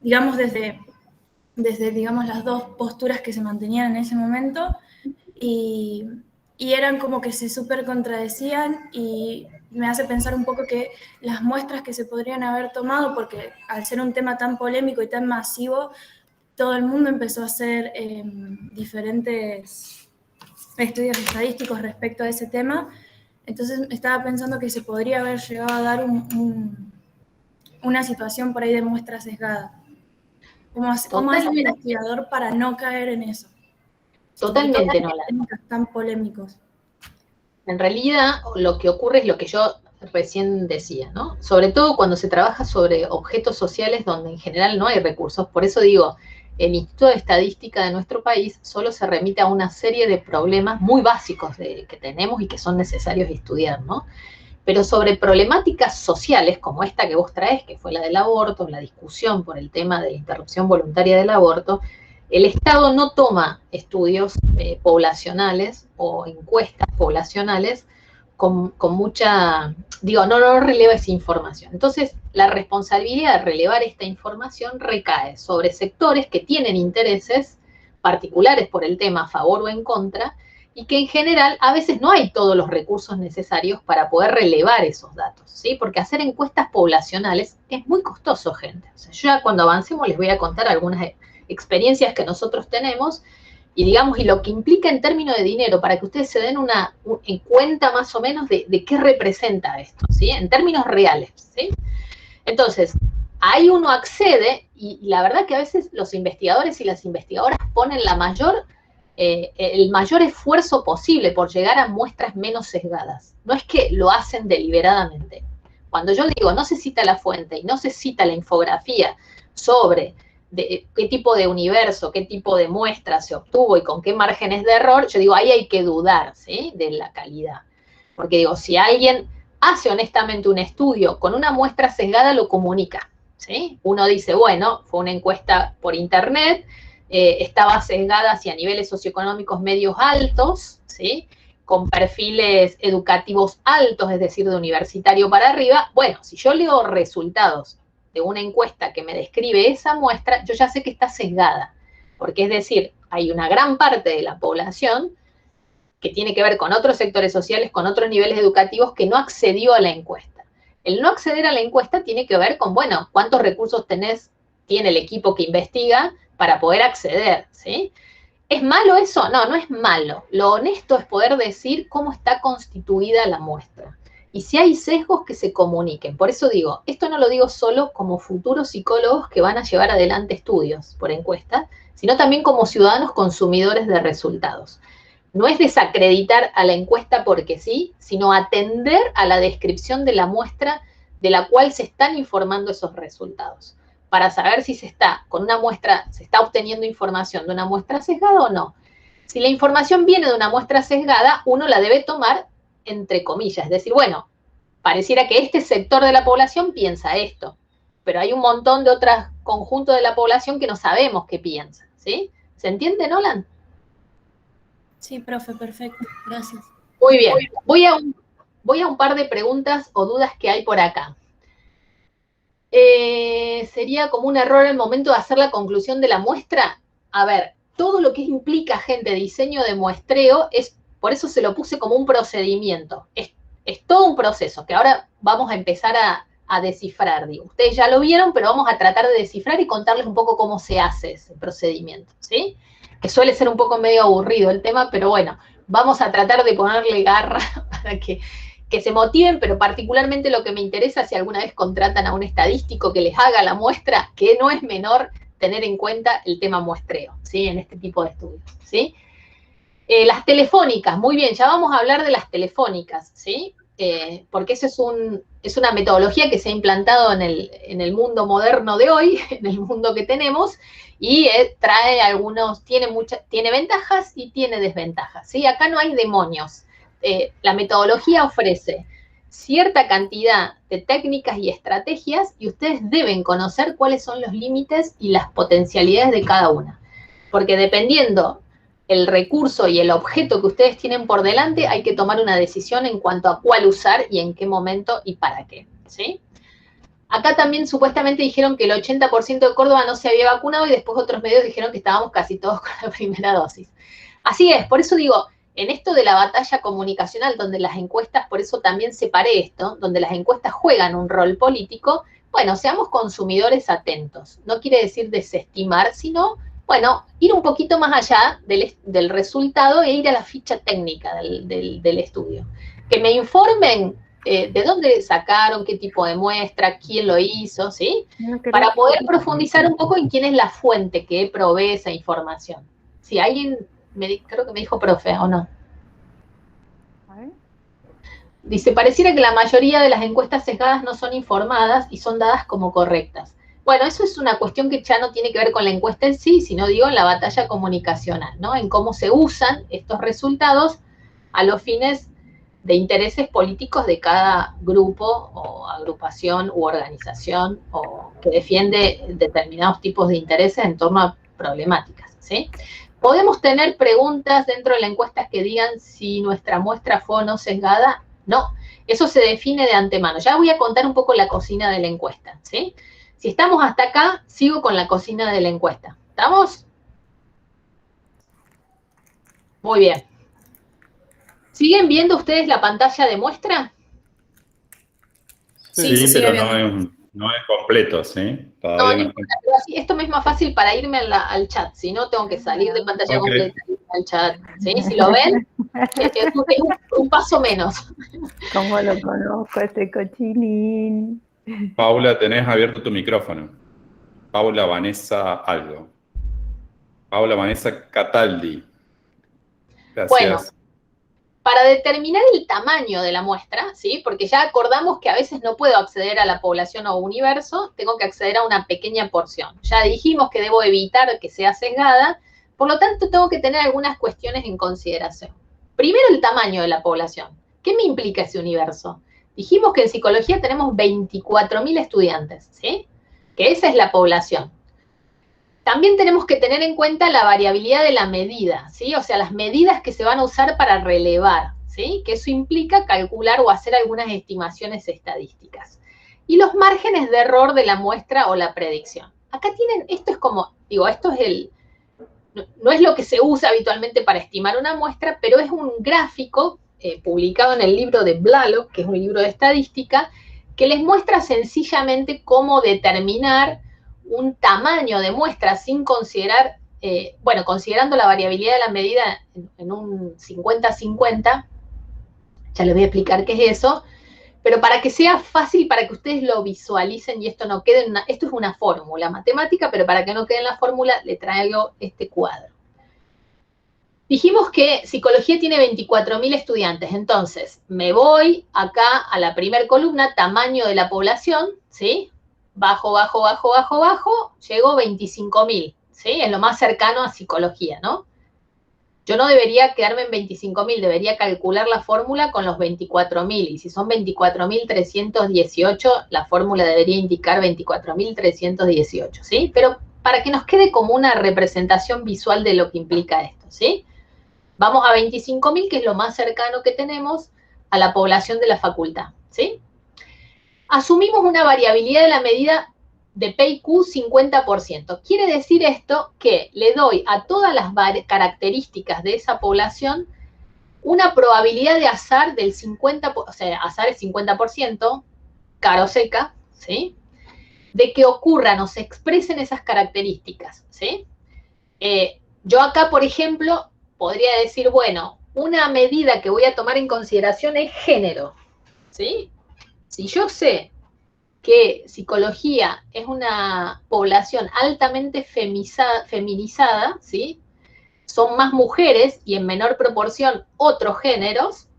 digamos, desde digamos, las dos posturas que se mantenían en ese momento, y eran como que se súper contradecían, y me hace pensar un poco que las muestras que se podrían haber tomado, porque al ser un tema tan polémico y tan masivo, todo el mundo empezó a hacer diferentes estudios estadísticos respecto a ese tema. Entonces estaba pensando que se podría haber llegado a dar una situación por ahí de muestra sesgada. ¿Cómo hace el investigador para no caer en eso? Totalmente, Nolan. Tan polémicos. En realidad, lo que ocurre es lo que yo recién decía, ¿no? Sobre todo cuando se trabaja sobre objetos sociales donde en general no hay recursos. Por eso digo, el Instituto de Estadística de nuestro país solo se remite a una serie de problemas muy básicos que tenemos y que son necesarios estudiar, ¿no? Pero sobre problemáticas sociales como esta que vos traes, que fue la del aborto, la discusión por el tema de la interrupción voluntaria del aborto, el Estado no toma estudios poblacionales o encuestas poblacionales con mucha, no releva esa información. Entonces, la responsabilidad de relevar esta información recae sobre sectores que tienen intereses particulares por el tema a favor o en contra, y que en general a veces no hay todos los recursos necesarios para poder relevar esos datos, ¿sí? Porque hacer encuestas poblacionales es muy costoso, gente. O sea, yo ya cuando avancemos les voy a contar algunas experiencias que nosotros tenemos, y lo que implica en términos de dinero, para que ustedes se den en cuenta más o menos de qué representa esto, ¿sí? En términos reales, ¿sí? Entonces, ahí uno accede Y la verdad que a veces los investigadores y las investigadoras ponen el mayor esfuerzo posible por llegar a muestras menos sesgadas. No es que lo hacen deliberadamente. Cuando yo digo no se cita la fuente y no se cita la infografía sobre qué tipo de universo, qué tipo de muestra se obtuvo y con qué márgenes de error, yo digo, ahí hay que dudar, ¿sí?, de la calidad. Porque digo, si alguien hace honestamente un estudio con una muestra sesgada, lo comunica, ¿sí? Uno dice, bueno, fue una encuesta por internet, estaba sesgada hacia niveles socioeconómicos medios altos, ¿sí?, con perfiles educativos altos, es decir, de universitario para arriba. Bueno, si yo leo resultados de una encuesta que me describe esa muestra, yo ya sé que está sesgada, porque es decir, hay una gran parte de la población que tiene que ver con otros sectores sociales, con otros niveles educativos, que no accedió a la encuesta. El no acceder a la encuesta tiene que ver con, bueno, cuántos recursos tiene el equipo que investiga para poder acceder, ¿sí? ¿Es malo eso? No, no es malo. Lo honesto es poder decir cómo está constituida la muestra. Y si hay sesgos, que se comuniquen. Por eso digo, esto no lo digo solo como futuros psicólogos que van a llevar adelante estudios por encuesta, sino también como ciudadanos consumidores de resultados. No es desacreditar a la encuesta porque sí, sino atender a la descripción de la muestra de la cual se están informando esos resultados, para saber si se está obteniendo información de una muestra sesgada o no. Si la información viene de una muestra sesgada, uno la debe tomar entre comillas, es decir, bueno, pareciera que este sector de la población piensa esto, pero hay un montón de otros conjuntos de la población que no sabemos qué piensan, ¿sí? ¿Se entiende, Nolan? Sí, profe, perfecto, gracias. Muy bien, voy a un par de preguntas o dudas que hay por acá. ¿Sería como un error el momento de hacer la conclusión de la muestra? A ver, todo lo que implica, gente, diseño de muestreo, por eso se lo puse como un procedimiento. Es todo un proceso que ahora vamos a empezar a descifrar. Digo, ustedes ya lo vieron, pero vamos a tratar de descifrar y contarles un poco cómo se hace ese procedimiento, ¿sí? Que suele ser un poco medio aburrido el tema, pero bueno, vamos a tratar de ponerle garra para que se motiven, pero particularmente lo que me interesa, si alguna vez contratan a un estadístico que les haga la muestra, que no es menor tener en cuenta el tema muestreo, ¿sí?, en este tipo de estudios, ¿sí? Las telefónicas, muy bien, ya vamos a hablar de las telefónicas, ¿sí? Porque eso es una metodología que se ha implantado en el mundo moderno de hoy, en el mundo que tenemos, y trae tiene ventajas y tiene desventajas, ¿sí? Acá no hay demonios. La metodología ofrece cierta cantidad de técnicas y estrategias y ustedes deben conocer cuáles son los límites y las potencialidades de cada una. Porque dependiendo el recurso y el objeto que ustedes tienen por delante, hay que tomar una decisión en cuanto a cuál usar y en qué momento y para qué, ¿sí? Acá también supuestamente dijeron que el 80% de Córdoba no se había vacunado y después otros medios dijeron que estábamos casi todos con la primera dosis. Así es, por eso digo, en esto de la batalla comunicacional, donde las encuestas, por eso también separé esto, donde las encuestas juegan un rol político, bueno, seamos consumidores atentos. No quiere decir desestimar, sino, bueno, ir un poquito más allá del resultado e ir a la ficha técnica del estudio. Que me informen de dónde sacaron, qué tipo de muestra, quién lo hizo, ¿sí? Para poder profundizar un poco en quién es la fuente que provee esa información. Si alguien... creo que me dijo profe, ¿o no? Dice, pareciera que la mayoría de las encuestas sesgadas no son informadas y son dadas como correctas. Bueno, eso es una cuestión que ya no tiene que ver con la encuesta en sí, sino digo en la batalla comunicacional, ¿no? En cómo se usan estos resultados a los fines de intereses políticos de cada grupo o agrupación u organización o que defiende determinados tipos de intereses en torno a problemáticas, ¿sí? ¿Podemos tener preguntas dentro de la encuesta que digan si nuestra muestra fue o no sesgada? No, eso se define de antemano. Ya voy a contar un poco la cocina de la encuesta, ¿sí? Si estamos hasta acá, sigo con la cocina de la encuesta. ¿Estamos? Muy bien. ¿Siguen viendo ustedes la pantalla de muestra? Sí, pero no es completo, ¿sí? Todavía no importa, pero así, esto me es más fácil para irme al chat, si no tengo que salir de pantalla completa y irme al chat, ¿sí? Si lo ven, es un paso menos. ¿Cómo lo conozco, este cochinín? Paula, tenés abierto tu micrófono. Paula Vanessa algo. Paula Vanessa Cataldi. Gracias. Bueno, para determinar el tamaño de la muestra, ¿sí? Porque ya acordamos que a veces no puedo acceder a la población o universo, tengo que acceder a una pequeña porción. Ya dijimos que debo evitar que sea sesgada, por lo tanto tengo que tener algunas cuestiones en consideración. Primero, el tamaño de la población. ¿Qué me implica ese universo? Dijimos que en psicología tenemos 24.000 estudiantes, ¿sí? Que esa es la población. También tenemos que tener en cuenta la variabilidad de la medida, ¿sí? O sea, las medidas que se van a usar para relevar, ¿sí? Que eso implica calcular o hacer algunas estimaciones estadísticas. Y los márgenes de error de la muestra o la predicción. Acá tienen, esto es como, digo, esto es no es lo que se usa habitualmente para estimar una muestra, pero es un gráfico publicado en el libro de Blalock, que es un libro de estadística, que les muestra sencillamente cómo determinar un tamaño de muestra sin considerar, considerando la variabilidad de la medida en un 50-50, ya les voy a explicar qué es eso, pero para que sea fácil, para que ustedes lo visualicen y esto no quede en esto es una fórmula matemática, pero para que no quede en la fórmula, le traigo este cuadro. Dijimos que psicología tiene 24.000 estudiantes, entonces me voy acá a la primera columna, tamaño de la población, ¿sí? Bajo, bajo, bajo, bajo, bajo, llego a 25.000, ¿sí? Es lo más cercano a psicología, ¿no? Yo no debería quedarme en 25.000, debería calcular la fórmula con los 24.000, y si son 24.318, la fórmula debería indicar 24.318, ¿sí? Pero para que nos quede como una representación visual de lo que implica esto, ¿sí? Vamos a 25.000, que es lo más cercano que tenemos a la población de la facultad, ¿sí? Asumimos una variabilidad de la medida de P y Q 50%. Quiere decir esto que le doy a todas las características de esa población una probabilidad de azar del 50%, o sea, azar es 50%, cara o seca, ¿sí? De que ocurran o se expresen esas características, ¿sí? Yo acá, por ejemplo, podría decir, bueno, una medida que voy a tomar en consideración es género, ¿sí? Si yo sé que psicología es una población altamente feminizada, ¿sí? Son más mujeres y en menor proporción otros géneros,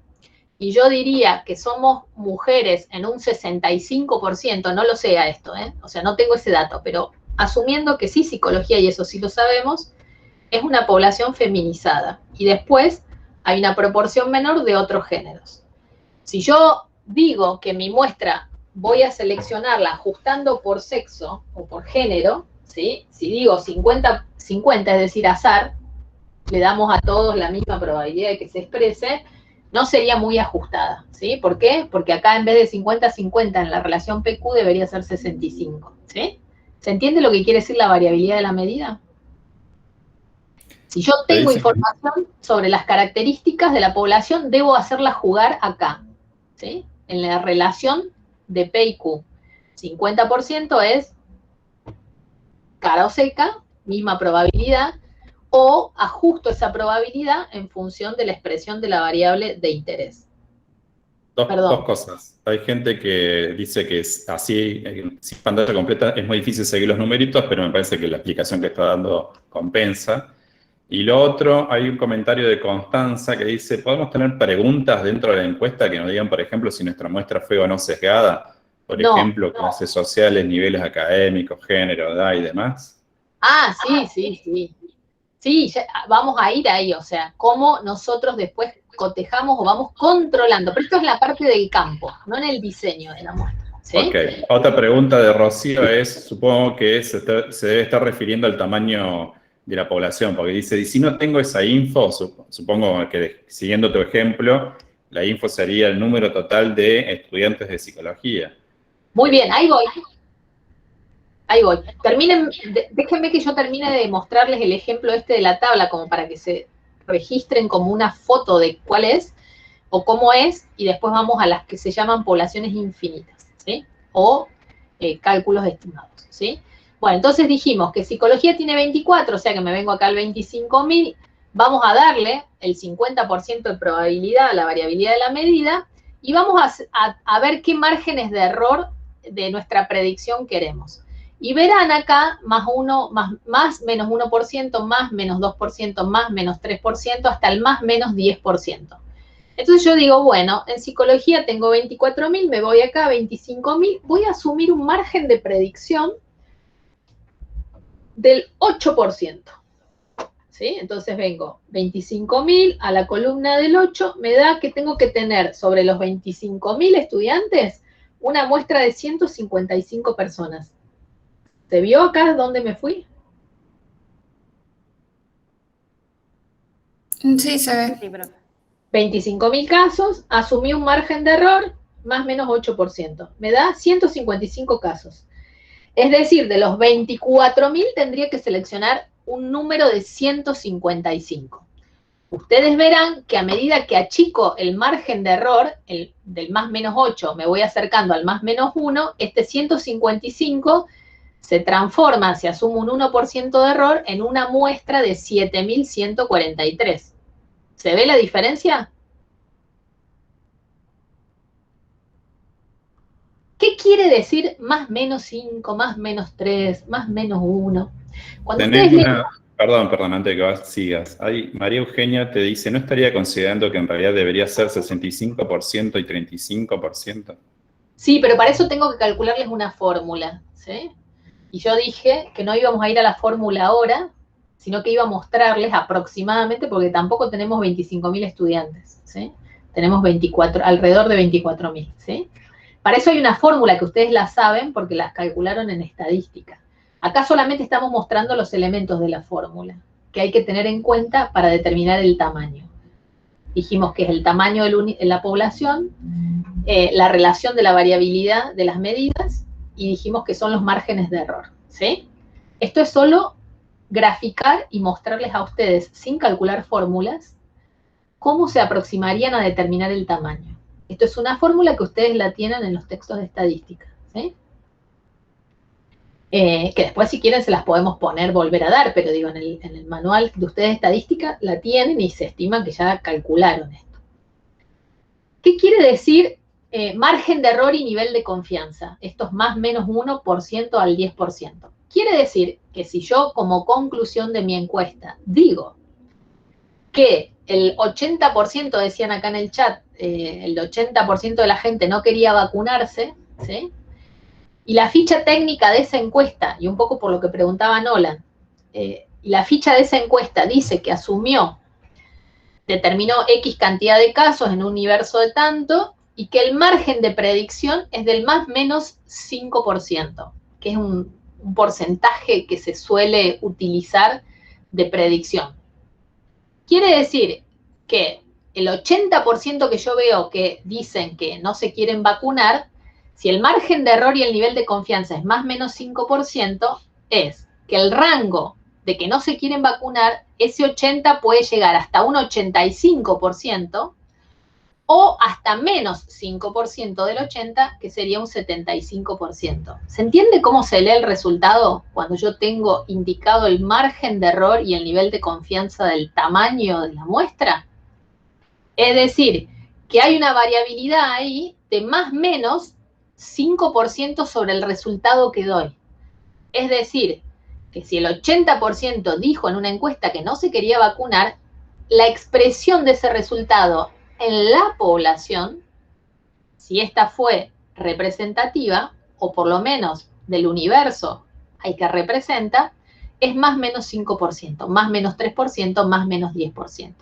y yo diría que somos mujeres en un 65%, no lo sé a esto, o sea, no tengo ese dato, pero asumiendo que sí psicología, y eso sí lo sabemos, es una población feminizada, y después hay una proporción menor de otros géneros. Si yo digo que mi muestra voy a seleccionarla ajustando por sexo o por género, ¿sí? Si digo 50-50, es decir, azar, le damos a todos la misma probabilidad de que se exprese, no sería muy ajustada, ¿sí? ¿Por qué? Porque acá en vez de 50-50 en la relación PQ debería ser 65, ¿sí? ¿Se entiende lo que quiere decir la variabilidad de la medida? Si yo tengo información sobre las características de la población, debo hacerla jugar acá, ¿sí? En la relación de P y Q. 50% es cara o seca, misma probabilidad, o ajusto esa probabilidad en función de la expresión de la variable de interés. Dos cosas. Hay gente que dice que es así, sin pantalla completa, es muy difícil seguir los numeritos, pero me parece que la explicación que está dando compensa. Y lo otro, hay un comentario de Constanza que dice, ¿podemos tener preguntas dentro de la encuesta que nos digan, por ejemplo, si nuestra muestra fue o no sesgada? Por ejemplo, clases sociales, niveles académicos, género, edad y demás. Ah, sí. Sí, ya vamos a ir ahí, o sea, cómo nosotros después cotejamos o vamos controlando. Pero esto es la parte del campo, no en el diseño de la muestra, ¿sí? Ok. Otra pregunta de Rocío es, supongo que se debe estar refiriendo al tamaño de la población, porque dice, y si no tengo esa info, supongo que siguiendo tu ejemplo, la info sería el número total de estudiantes de psicología. Muy bien, ahí voy. Déjenme que yo termine de mostrarles el ejemplo este de la tabla, como para que se registren como una foto de cuál es, o cómo es, y después vamos a las que se llaman poblaciones infinitas, ¿sí? O cálculos estimados, ¿sí? Bueno, entonces dijimos que psicología tiene 24, o sea que me vengo acá al 25.000, vamos a darle el 50% de probabilidad a la variabilidad de la medida, y vamos a ver qué márgenes de error de nuestra predicción queremos. Y verán acá más menos 1%, más menos 2%, más menos 3%, hasta el más menos 10%. Entonces yo digo, bueno, en psicología tengo 24.000, me voy acá a 25.000, voy a asumir un margen de predicción del 8%. ¿Sí? Entonces vengo 25.000 a la columna del 8, me da que tengo que tener sobre los 25.000 estudiantes una muestra de 155 personas. ¿Se vio acá dónde me fui? Sí, se ve. Sí, profe. 25.000 casos, asumí un margen de error, más o menos 8%. Me da 155 casos. Es decir, de los 24.000 tendría que seleccionar un número de 155. Ustedes verán que a medida que achico el margen de error, del más menos 8, me voy acercando al más menos 1, este 155 se transforma, si asumo un 1% de error, en una muestra de 7.143. ¿Se ve la diferencia? ¿Qué quiere decir más menos 5, más menos 3, más menos 1? Cuando Tenés ustedes una... Perdón, antes de que sigas. Ahí María Eugenia te dice, ¿no estaría considerando que en realidad debería ser 65% y 35%? Sí, pero para eso tengo que calcularles una fórmula, ¿sí? Y yo dije que no íbamos a ir a la fórmula ahora, sino que iba a mostrarles aproximadamente, porque tampoco tenemos 25.000 estudiantes, ¿sí? Tenemos alrededor de 24.000, ¿sí? Para eso hay una fórmula que ustedes la saben porque las calcularon en estadística. Acá solamente estamos mostrando los elementos de la fórmula que hay que tener en cuenta para determinar el tamaño. Dijimos que es el tamaño de la población, la relación de la variabilidad de las medidas, y dijimos que son los márgenes de error, ¿sí? Esto es solo graficar y mostrarles a ustedes, sin calcular fórmulas, cómo se aproximarían a determinar el tamaño. Esto es una fórmula que ustedes la tienen en los textos de estadística, ¿sí? Que después, si quieren, se las podemos volver a dar, pero digo, en el manual de ustedes de estadística la tienen y se estima que ya calcularon esto. ¿Qué quiere decir margen de error y nivel de confianza? Estos más menos 1% al 10%. Quiere decir que si yo, como conclusión de mi encuesta, digo que el 80%, decían acá en el chat, el 80% de la gente no quería vacunarse, ¿sí? Y la ficha técnica de esa encuesta, y un poco por lo que preguntaba Nolan, la ficha de esa encuesta dice que determinó X cantidad de casos en un universo de tanto, y que el margen de predicción es del más menos 5%, que es un porcentaje que se suele utilizar de predicción. Quiere decir que el 80% que yo veo que dicen que no se quieren vacunar, si el margen de error y el nivel de confianza es más o menos 5%, es que el rango de que no se quieren vacunar, ese 80 puede llegar hasta un 85% o hasta menos 5% del 80, que sería un 75%. ¿Se entiende cómo se lee el resultado cuando yo tengo indicado el margen de error y el nivel de confianza del tamaño de la muestra? Es decir, que hay una variabilidad ahí de más o menos 5% sobre el resultado que doy. Es decir, que si el 80% dijo en una encuesta que no se quería vacunar, la expresión de ese resultado en la población, si esta fue representativa, o por lo menos del universo al que representa, es más o menos 5%, más o menos 3%, más o menos 10%.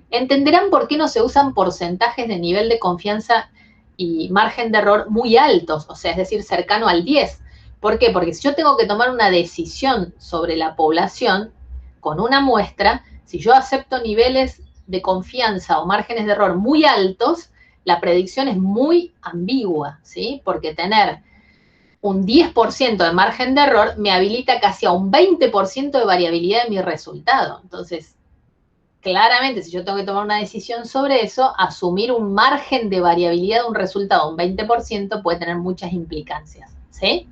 Entenderán por qué no se usan porcentajes de nivel de confianza y margen de error muy altos, o sea, es decir, cercano al 10. ¿Por qué? Porque si yo tengo que tomar una decisión sobre la población con una muestra, si yo acepto niveles de confianza o márgenes de error muy altos, la predicción es muy ambigua, ¿sí? Porque tener un 10% de margen de error me habilita casi a un 20% de variabilidad de mi resultado. Entonces, claramente, si yo tengo que tomar una decisión sobre eso, asumir un margen de variabilidad de un resultado, un 20%, puede tener muchas implicancias, ¿sí?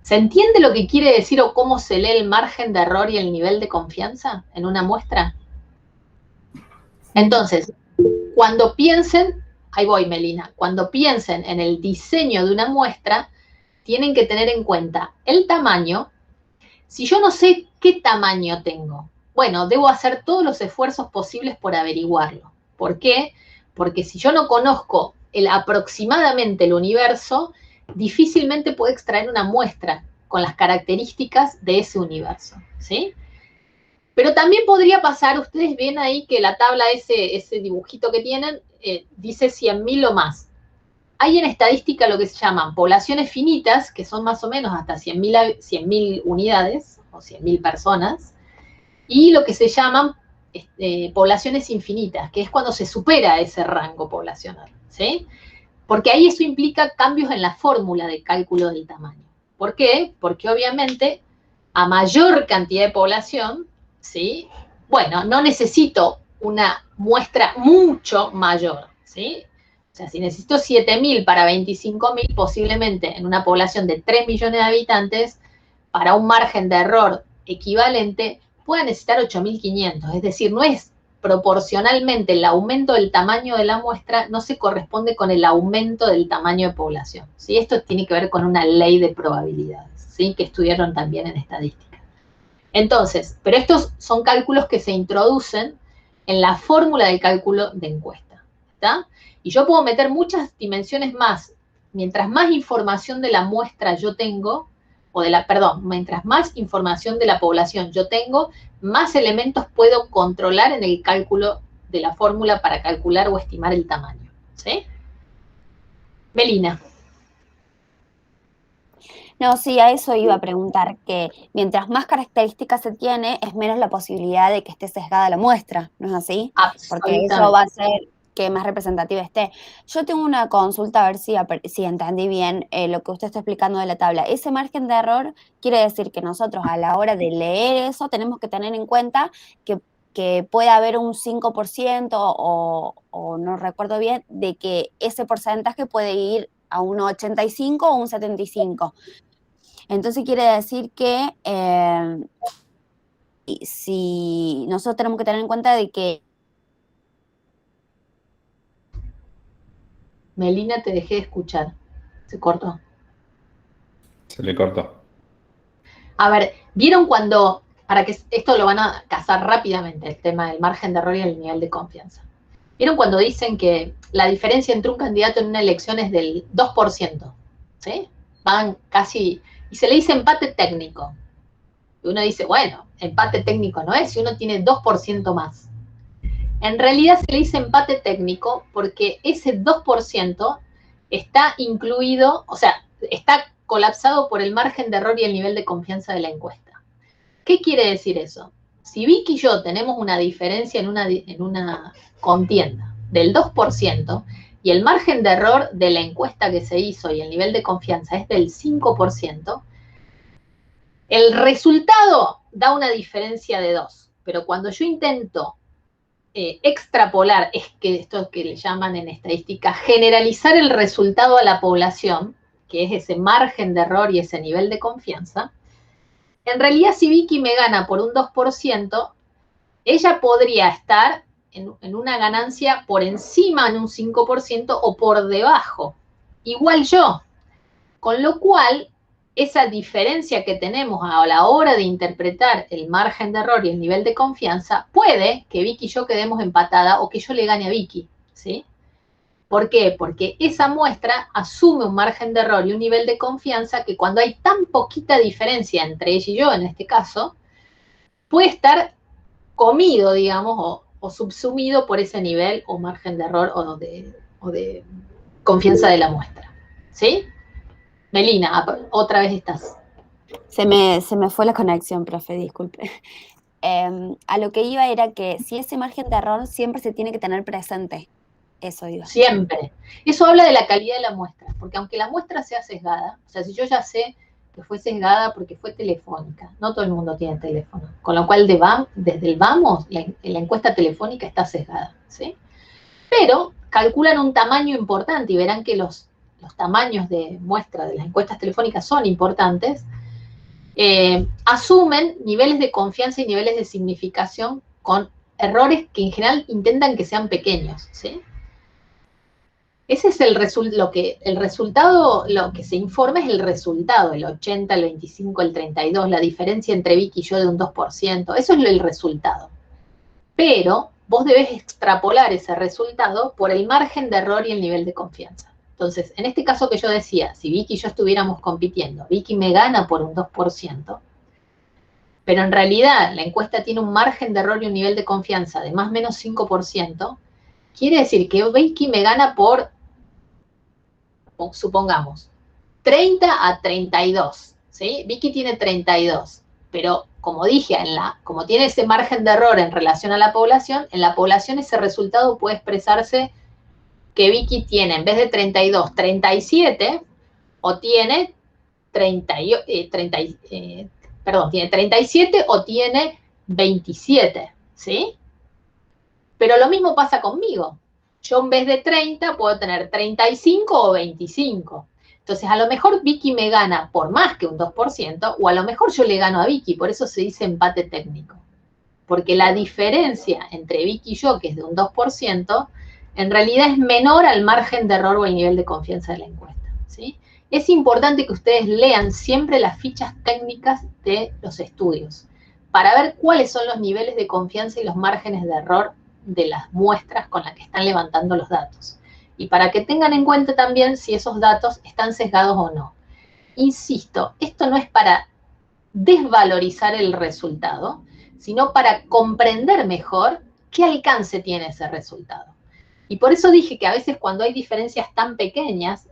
¿Se entiende lo que quiere decir o cómo se lee el margen de error y el nivel de confianza en una muestra? Entonces, cuando piensen, ahí voy, Melina, cuando piensen en el diseño de una muestra, tienen que tener en cuenta el tamaño. Si yo no sé qué tamaño tengo, bueno, debo hacer todos los esfuerzos posibles por averiguarlo. ¿Por qué? Porque si yo no conozco aproximadamente el universo, difícilmente puedo extraer una muestra con las características de ese universo, ¿sí? Pero también podría pasar, ustedes ven ahí que la tabla, ese dibujito que tienen, dice 100.000 o más. Hay en estadística lo que se llaman poblaciones finitas, que son más o menos hasta 100.000 unidades, o 100.000 personas, y lo que se llaman poblaciones infinitas, que es cuando se supera ese rango poblacional, ¿sí? Porque ahí eso implica cambios en la fórmula de cálculo del tamaño. ¿Por qué? Porque obviamente a mayor cantidad de población, ¿sí? Bueno, no necesito una muestra mucho mayor, ¿sí? O sea, si necesito 7.000 para 25.000, posiblemente en una población de 3 millones de habitantes, para un margen de error equivalente, pueda necesitar 8.500. Es decir, no es proporcionalmente el aumento del tamaño de la muestra, no se corresponde con el aumento del tamaño de población, ¿sí? Esto tiene que ver con una ley de probabilidades, ¿sí? Que estudiaron también en estadística. Entonces, pero estos son cálculos que se introducen en la fórmula del cálculo de encuesta, ¿está? Y yo puedo meter muchas dimensiones más. Mientras más información de la muestra yo tengo, mientras más información de la población yo tengo, más elementos puedo controlar en el cálculo de la fórmula para calcular o estimar el tamaño, ¿sí? Melina. No, sí, a eso iba a preguntar, que mientras más características se tiene, es menos la posibilidad de que esté sesgada la muestra, ¿no es así? Porque eso va a hacer que más representativa esté. Yo tengo una consulta, a ver si entendí bien lo que usted está explicando de la tabla. Ese margen de error quiere decir que nosotros a la hora de leer eso tenemos que tener en cuenta que puede haber un 5% o no recuerdo bien, de que ese porcentaje puede ir a un 85 o un 75. Entonces quiere decir que si nosotros tenemos que tener en cuenta de que... Melina, te dejé de escuchar. Se cortó. Se le cortó. A ver, ¿vieron cuando, para que esto lo van a cazar rápidamente, el tema del margen de error y el nivel de confianza? ¿Vieron cuando dicen que la diferencia entre un candidato en una elección es del 2%? ¿Sí? Van casi, y se le dice empate técnico. Y uno dice, bueno, empate técnico no es, si uno tiene 2% más. En realidad se le dice empate técnico porque ese 2% está incluido, o sea, está colapsado por el margen de error y el nivel de confianza de la encuesta. ¿Qué quiere decir eso? Si Vicky y yo tenemos una diferencia en una contienda del 2% y el margen de error de la encuesta que se hizo y el nivel de confianza es del 5%, el resultado da una diferencia de 2. Pero cuando yo intento extrapolar, es que esto que le llaman en estadística generalizar el resultado a la población, que es ese margen de error y ese nivel de confianza, en realidad si Vicky me gana por un 2%, ella podría estar en una ganancia por encima en un 5% o por debajo, igual yo, con lo cual esa diferencia que tenemos a la hora de interpretar el margen de error y el nivel de confianza, puede que Vicky y yo quedemos empatada o que yo le gane a Vicky, ¿sí? ¿Por qué? Porque esa muestra asume un margen de error y un nivel de confianza que cuando hay tan poquita diferencia entre ella y yo, en este caso, puede estar comido, digamos, o subsumido por ese nivel o margen de error o de confianza de la muestra, ¿sí? Melina, otra vez estás. Se me fue la conexión, profe, disculpe. A lo que iba era que si ese margen de error siempre se tiene que tener presente. Eso digo. Siempre. Eso habla de la calidad de la muestra, porque aunque la muestra sea sesgada, o sea, si yo ya sé que fue sesgada porque fue telefónica, no todo el mundo tiene teléfono, con lo cual desde el vamos, la encuesta telefónica está sesgada, ¿sí? Pero calculan un tamaño importante y verán que los tamaños de muestra de las encuestas telefónicas son importantes, asumen niveles de confianza y niveles de significación con errores que en general intentan que sean pequeños, ¿sí? Ese es el resultado, lo que se informa es el resultado, el 80, el 25, el 32, la diferencia entre Vicky y yo de un 2%, eso es el resultado. Pero vos debés extrapolar ese resultado por el margen de error y el nivel de confianza. Entonces, en este caso que yo decía, si Vicky y yo estuviéramos compitiendo, Vicky me gana por un 2%, pero en realidad la encuesta tiene un margen de error y un nivel de confianza de más o menos 5%, quiere decir que Vicky me gana por, supongamos, 30 a 32, ¿sí? Vicky tiene 32, pero como dije, como tiene ese margen de error en relación a la población, en la población ese resultado puede expresarse que Vicky tiene, en vez de 32, 37, o tiene tiene 37 o tiene 27, ¿sí? Pero lo mismo pasa conmigo. Yo en vez de 30 puedo tener 35 o 25. Entonces, a lo mejor Vicky me gana por más que un 2%, o a lo mejor yo le gano a Vicky, por eso se dice empate técnico. Porque la diferencia entre Vicky y yo, que es de un 2%, en realidad es menor al margen de error o el nivel de confianza de la encuesta, ¿sí? Es importante que ustedes lean siempre las fichas técnicas de los estudios, para ver cuáles son los niveles de confianza y los márgenes de error de las muestras con las que están levantando los datos. Y para que tengan en cuenta también si esos datos están sesgados o no. Insisto, esto no es para desvalorizar el resultado, sino para comprender mejor qué alcance tiene ese resultado. Y por eso dije que a veces cuando hay diferencias tan pequeñas,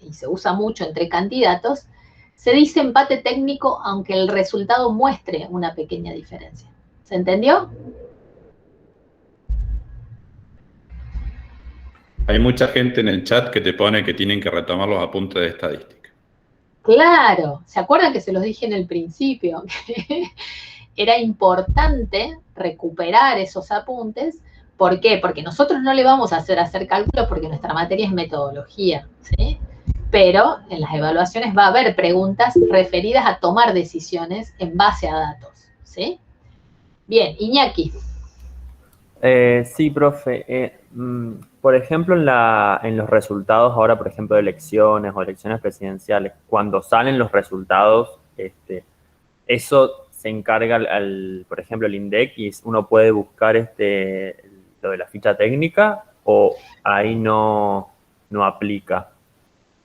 y se usa mucho entre candidatos, se dice empate técnico aunque el resultado muestre una pequeña diferencia. ¿Se entendió? Hay mucha gente en el chat que te pone que tienen que retomar los apuntes de estadística. Claro, ¿se acuerdan que se los dije en el principio? Era importante recuperar esos apuntes. ¿Por qué? Porque nosotros no le vamos a hacer cálculos porque nuestra materia es metodología, ¿sí? Pero en las evaluaciones va a haber preguntas referidas a tomar decisiones en base a datos, ¿sí? Bien, Iñaki. Sí, profe. Por ejemplo, en los resultados ahora, por ejemplo, de elecciones o elecciones presidenciales, cuando salen los resultados, eso se encarga, por ejemplo, el INDEC, y uno puede buscar lo de la ficha técnica, o ahí no aplica.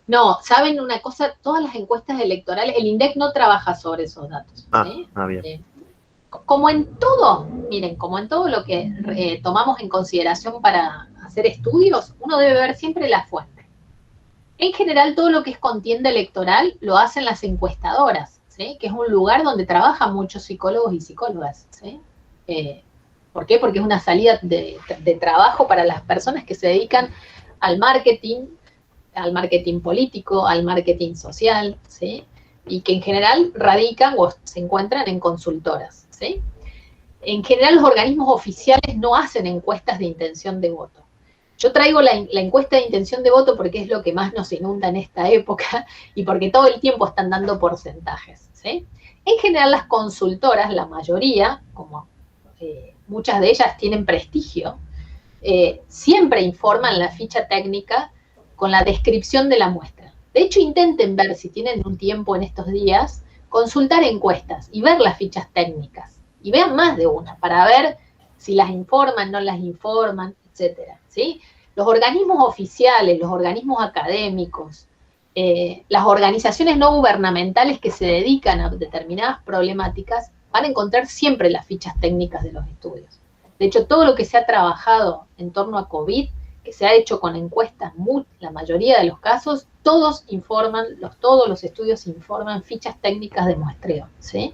No, ¿saben una cosa? Todas las encuestas electorales, el INDEC no trabaja sobre esos datos, ¿sí? Bien. Como en todo, miren, como en todo lo que tomamos en consideración para hacer estudios, uno debe ver siempre la fuente. En general, todo lo que es contienda electoral lo hacen las encuestadoras, ¿sí? Que es un lugar donde trabajan muchos psicólogos y psicólogas, ¿sí? ¿Por qué? Porque es una salida de trabajo para las personas que se dedican al marketing político, al marketing social, ¿sí? Y que en general radican o se encuentran en consultoras, ¿sí? En general los organismos oficiales no hacen encuestas de intención de voto. Yo traigo la encuesta de intención de voto porque es lo que más nos inunda en esta época y porque todo el tiempo están dando porcentajes, ¿sí? En general las consultoras, la mayoría, como muchas de ellas tienen prestigio, siempre informan la ficha técnica con la descripción de la muestra. De hecho, intenten ver si tienen un tiempo en estos días, consultar encuestas y ver las fichas técnicas. Y vean más de una para ver si las informan, no las informan, etcétera, ¿sí? Los organismos oficiales, los organismos académicos, las organizaciones no gubernamentales que se dedican a determinadas problemáticas van a encontrar siempre las fichas técnicas de los estudios. De hecho, todo lo que se ha trabajado en torno a COVID, que se ha hecho con encuestas, la mayoría de los casos, todos informan, todos los estudios informan fichas técnicas de muestreo, ¿sí?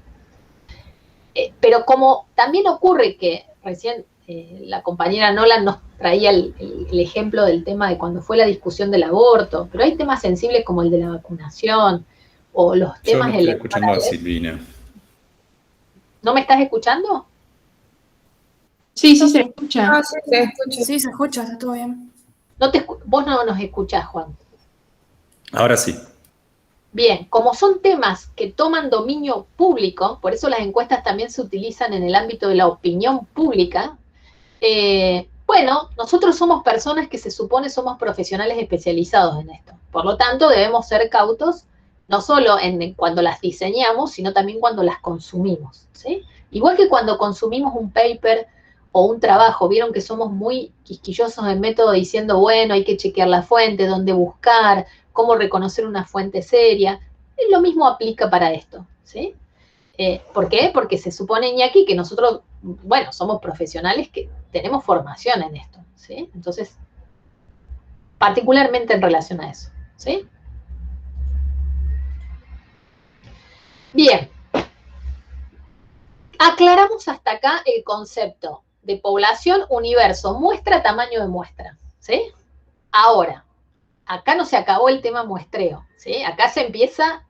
Pero como también ocurre que recién la compañera Nolan nos traía el ejemplo del tema de cuando fue la discusión del aborto, pero hay temas sensibles como el de la vacunación o los temas electorales. Yo no estoy escuchando a Silvina. ¿No me estás escuchando? Sí, sí se escucha. Sí, se escucha. Sí, se escucha, está todo bien. Vos no nos escuchás, Juan. Ahora sí. Bien, como son temas que toman dominio público, por eso las encuestas también se utilizan en el ámbito de la opinión pública, puede Bueno, nosotros somos personas que se supone somos profesionales especializados en esto. Por lo tanto, debemos ser cautos, no solo cuando las diseñamos, sino también cuando las consumimos, ¿sí? Igual que cuando consumimos un paper o un trabajo, vieron que somos muy quisquillosos en método diciendo, bueno, hay que chequear la fuente, dónde buscar, cómo reconocer una fuente seria. Lo mismo aplica para esto, ¿sí? ¿Por qué? Porque se supone, Iñaki, que nosotros, bueno, somos profesionales que tenemos formación en esto, ¿sí? Entonces, particularmente en relación a eso, ¿sí? Bien. Aclaramos hasta acá el concepto de población, universo, muestra, tamaño de muestra, ¿sí? Ahora, acá no se acabó el tema muestreo, ¿sí? Acá se empieza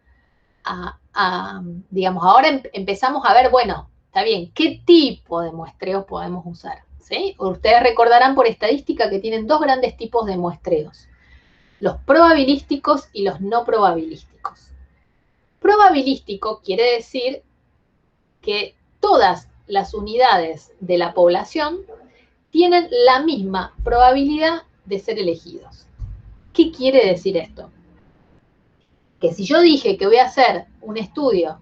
digamos, ahora empezamos a ver, bueno, está bien, ¿qué tipo de muestreos podemos usar? ¿Sí? Ustedes recordarán por estadística que tienen dos grandes tipos de muestreos, los probabilísticos y los no probabilísticos. Probabilístico quiere decir que todas las unidades de la población tienen la misma probabilidad de ser elegidos. ¿Qué quiere decir esto? Que si yo dije que voy a hacer un estudio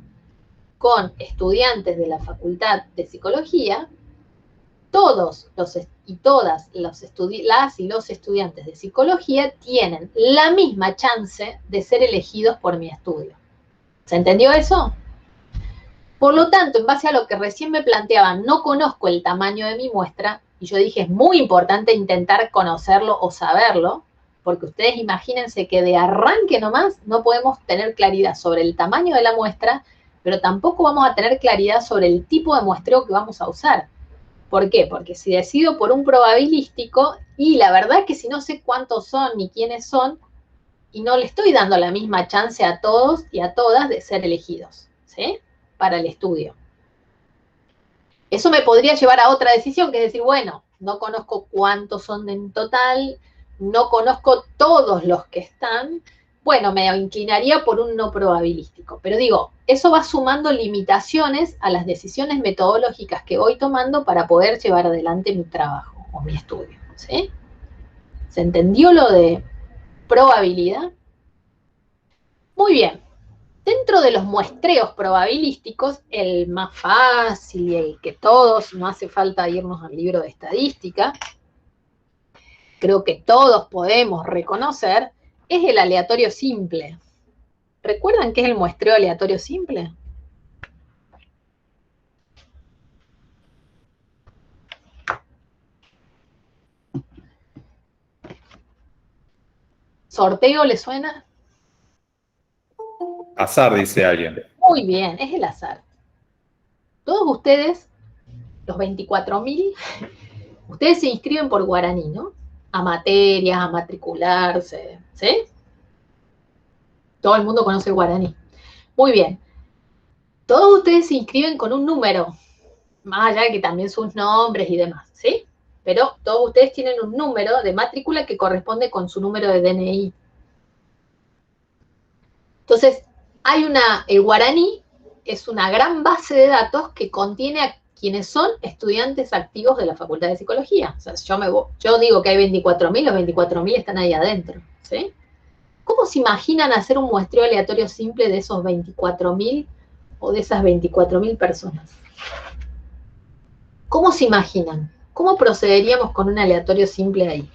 con estudiantes de la Facultad de Psicología, todas las y los estudiantes de Psicología tienen la misma chance de ser elegidos por mi estudio. ¿Se entendió eso? Por lo tanto, en base a lo que recién me planteaban, no conozco el tamaño de mi muestra, y yo dije, es muy importante intentar conocerlo o saberlo, porque ustedes imagínense que de arranque nomás no podemos tener claridad sobre el tamaño de la muestra, pero tampoco vamos a tener claridad sobre el tipo de muestreo que vamos a usar. ¿Por qué? Porque si decido por un probabilístico, y la verdad es que si no sé cuántos son ni quiénes son, y no le estoy dando la misma chance a todos y a todas de ser elegidos, ¿sí? Para el estudio. Eso me podría llevar a otra decisión, que es decir, bueno, no conozco cuántos son en total, no conozco todos los que están, bueno, me inclinaría por un no probabilístico. Pero digo, eso va sumando limitaciones a las decisiones metodológicas que voy tomando para poder llevar adelante mi trabajo o mi estudio, ¿sí? ¿Se entendió lo de probabilidad? Muy bien. Dentro de los muestreos probabilísticos, el más fácil y el que todos, no hace falta irnos al libro de estadística, creo que todos podemos reconocer, es el aleatorio simple. ¿Recuerdan qué es el muestreo aleatorio simple? ¿Sorteo le suena? Azar, dice alguien. Muy bien, es el azar. Todos ustedes, los 24.000, ustedes se inscriben por Guaraní, ¿no? A materias, a matricularse, ¿sí? Todo el mundo conoce el Guaraní. Muy bien. Todos ustedes se inscriben con un número, más allá de que también sus nombres y demás, ¿sí? Pero todos ustedes tienen un número de matrícula que corresponde con su número de DNI. Entonces, el Guaraní es una gran base de datos que contiene a quienes son estudiantes activos de la Facultad de Psicología. O sea, yo digo que hay 24.000, los 24.000 están ahí adentro, ¿sí? ¿Cómo se imaginan hacer un muestreo aleatorio simple de esos 24.000 o de esas 24.000 personas? ¿Cómo se imaginan? ¿Cómo procederíamos con un aleatorio simple ahí?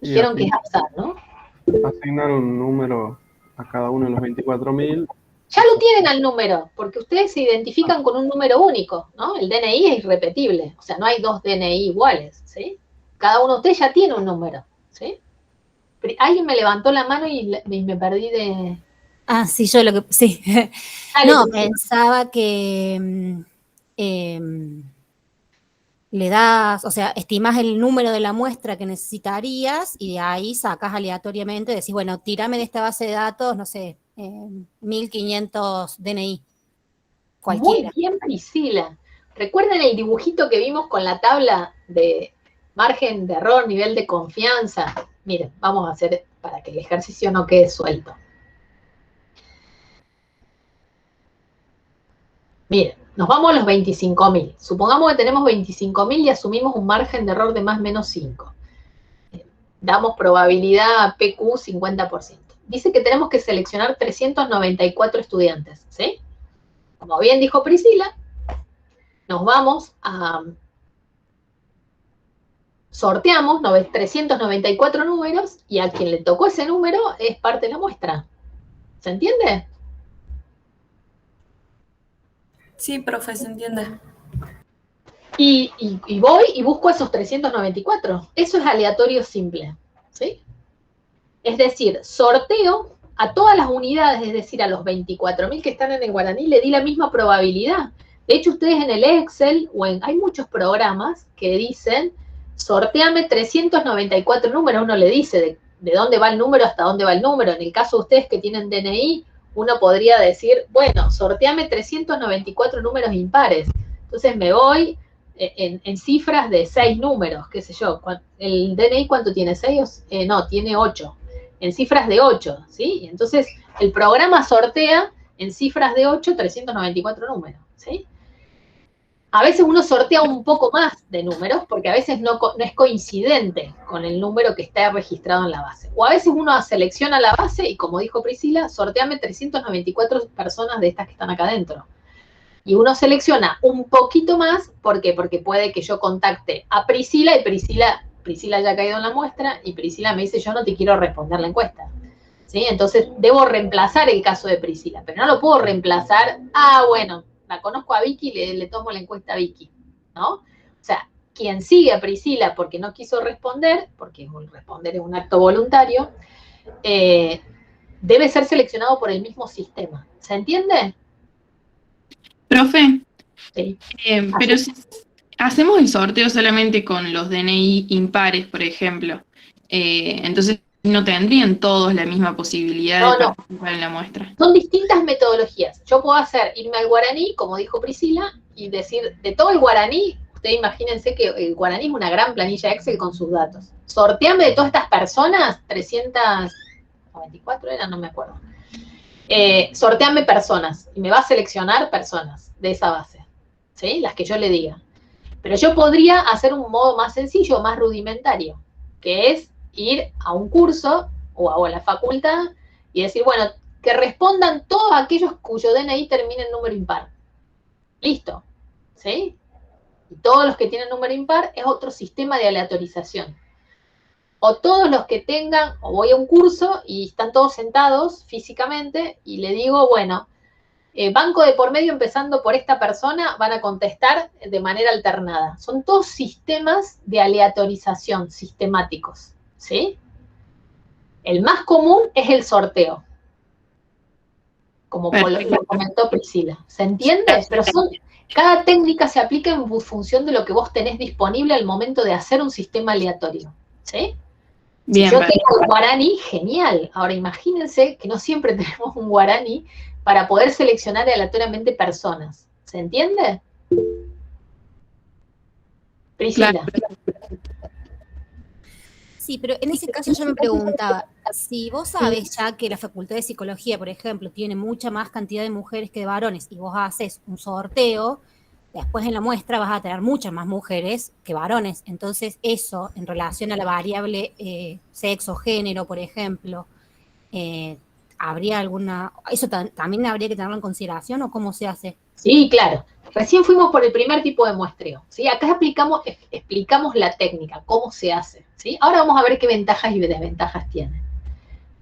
Dijeron que es azar, ¿no? Asignar un número a cada uno de los 24.000. Ya lo tienen al número, porque ustedes se identifican con un número único, ¿no? El DNI es irrepetible, o sea, no hay dos DNI iguales, ¿sí? Cada uno de ustedes ya tiene un número, ¿sí? Pero alguien me levantó la mano y me perdí de... Ah, sí, sí. Dale, no, pensaba que le das, o sea, estimás el número de la muestra que necesitarías y de ahí sacas aleatoriamente, decís, bueno, tírame de esta base de datos, no sé, 1.500 DNI, cualquiera. Muy bien, Priscila. ¿Recuerdan el dibujito que vimos con la tabla de margen de error, nivel de confianza? Miren, vamos a hacer para que el ejercicio no quede suelto. Miren, nos vamos a los 25.000. Supongamos que tenemos 25.000 y asumimos un margen de error de más o menos 5. Damos probabilidad PQ 50%. Dice que tenemos que seleccionar 394 estudiantes, ¿sí? Como bien dijo Priscila, nos vamos a... sorteamos 394 números y a quien le tocó ese número es parte de la muestra. ¿Se entiende? Sí, profe, se entiende. Y voy y busco esos 394. Eso es aleatorio simple, ¿sí? Es decir, sorteo a todas las unidades, es decir, a los 24.000 que están en el guaraní, le di la misma probabilidad. De hecho, ustedes en el Excel, hay muchos programas que dicen, sorteame 394 números, uno le dice de dónde va el número hasta dónde va el número. En el caso de ustedes que tienen DNI, uno podría decir, bueno, sorteame 394 números impares. Entonces me voy en cifras de 6 números, qué sé yo. ¿El DNI cuánto tiene? ¿6? No, tiene 8. En cifras de 8, ¿sí? Entonces el programa sortea en cifras de 8 394 números, ¿sí? A veces uno sortea un poco más de números, porque a veces no es coincidente con el número que está registrado en la base. O a veces uno selecciona la base y, como dijo Priscila, sorteame 394 personas de estas que están acá adentro. Y uno selecciona un poquito más, ¿por qué? Porque puede que yo contacte a Priscila y Priscila ya ha caído en la muestra y Priscila me dice, yo no te quiero responder la encuesta. ¿Sí? Entonces, debo reemplazar el caso de Priscila, pero no lo puedo reemplazar, bueno, la conozco a Vicky, le tomo la encuesta a Vicky, ¿no? O sea, quien sigue a Priscila porque no quiso responder, porque responder es un acto voluntario, debe ser seleccionado por el mismo sistema. ¿Se entiende? Profe, Sí. pero si hacemos el sorteo solamente con los DNI impares, por ejemplo, entonces no tendrían todos la misma posibilidad de participar en la muestra. Son distintas metodologías. Yo puedo irme al guaraní, como dijo Priscila, y decir, de todo el guaraní, ustedes imagínense que el guaraní es una gran planilla Excel con sus datos. Sorteame de todas estas personas, 394 eran, no me acuerdo. Sorteame personas, y me va a seleccionar personas de esa base, ¿sí? Las que yo le diga. Pero yo podría hacer un modo más sencillo, más rudimentario, que es ir a un curso o a la facultad y decir, bueno, que respondan todos aquellos cuyo DNI termine en número impar. Listo, ¿sí? Y todos los que tienen número impar es otro sistema de aleatorización. O todos los que tengan, o voy a un curso y están todos sentados físicamente y le digo, bueno, banco de por medio empezando por esta persona, van a contestar de manera alternada. Son todos sistemas de aleatorización sistemáticos, ¿sí? El más común es el sorteo, como lo comentó Priscila. ¿Se entiende? Pero cada técnica se aplica en función de lo que vos tenés disponible al momento de hacer un sistema aleatorio, ¿sí? Bien, si yo tengo un guaraní, genial. Ahora imagínense que no siempre tenemos un guaraní para poder seleccionar aleatoriamente personas. ¿Se entiende? Priscila. Claro. Sí, pero en ese caso yo me preguntaba, si vos sabés ya que la Facultad de Psicología, por ejemplo, tiene mucha más cantidad de mujeres que de varones y vos haces un sorteo, después en la muestra vas a tener muchas más mujeres que varones. Entonces eso, en relación a la variable sexo, género, por ejemplo, ¿habría alguna... ¿Eso también habría que tenerlo en consideración o cómo se hace? Sí, claro. Recién fuimos por el primer tipo de muestreo, ¿sí? Acá explicamos la técnica, cómo se hace, ¿sí? Ahora vamos a ver qué ventajas y desventajas tiene.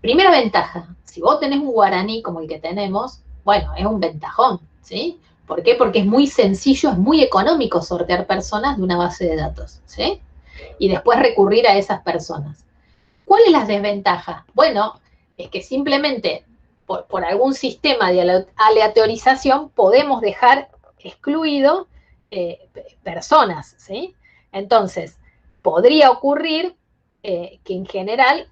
Primera ventaja, si vos tenés un guaraní como el que tenemos, bueno, es un ventajón, ¿sí? ¿Por qué? Porque es muy sencillo, es muy económico sortear personas de una base de datos, ¿sí? Y después recurrir a esas personas. ¿Cuál es la desventaja? Bueno, es que simplemente por algún sistema de aleatorización podemos dejar excluido personas, ¿sí? Entonces, podría ocurrir que en general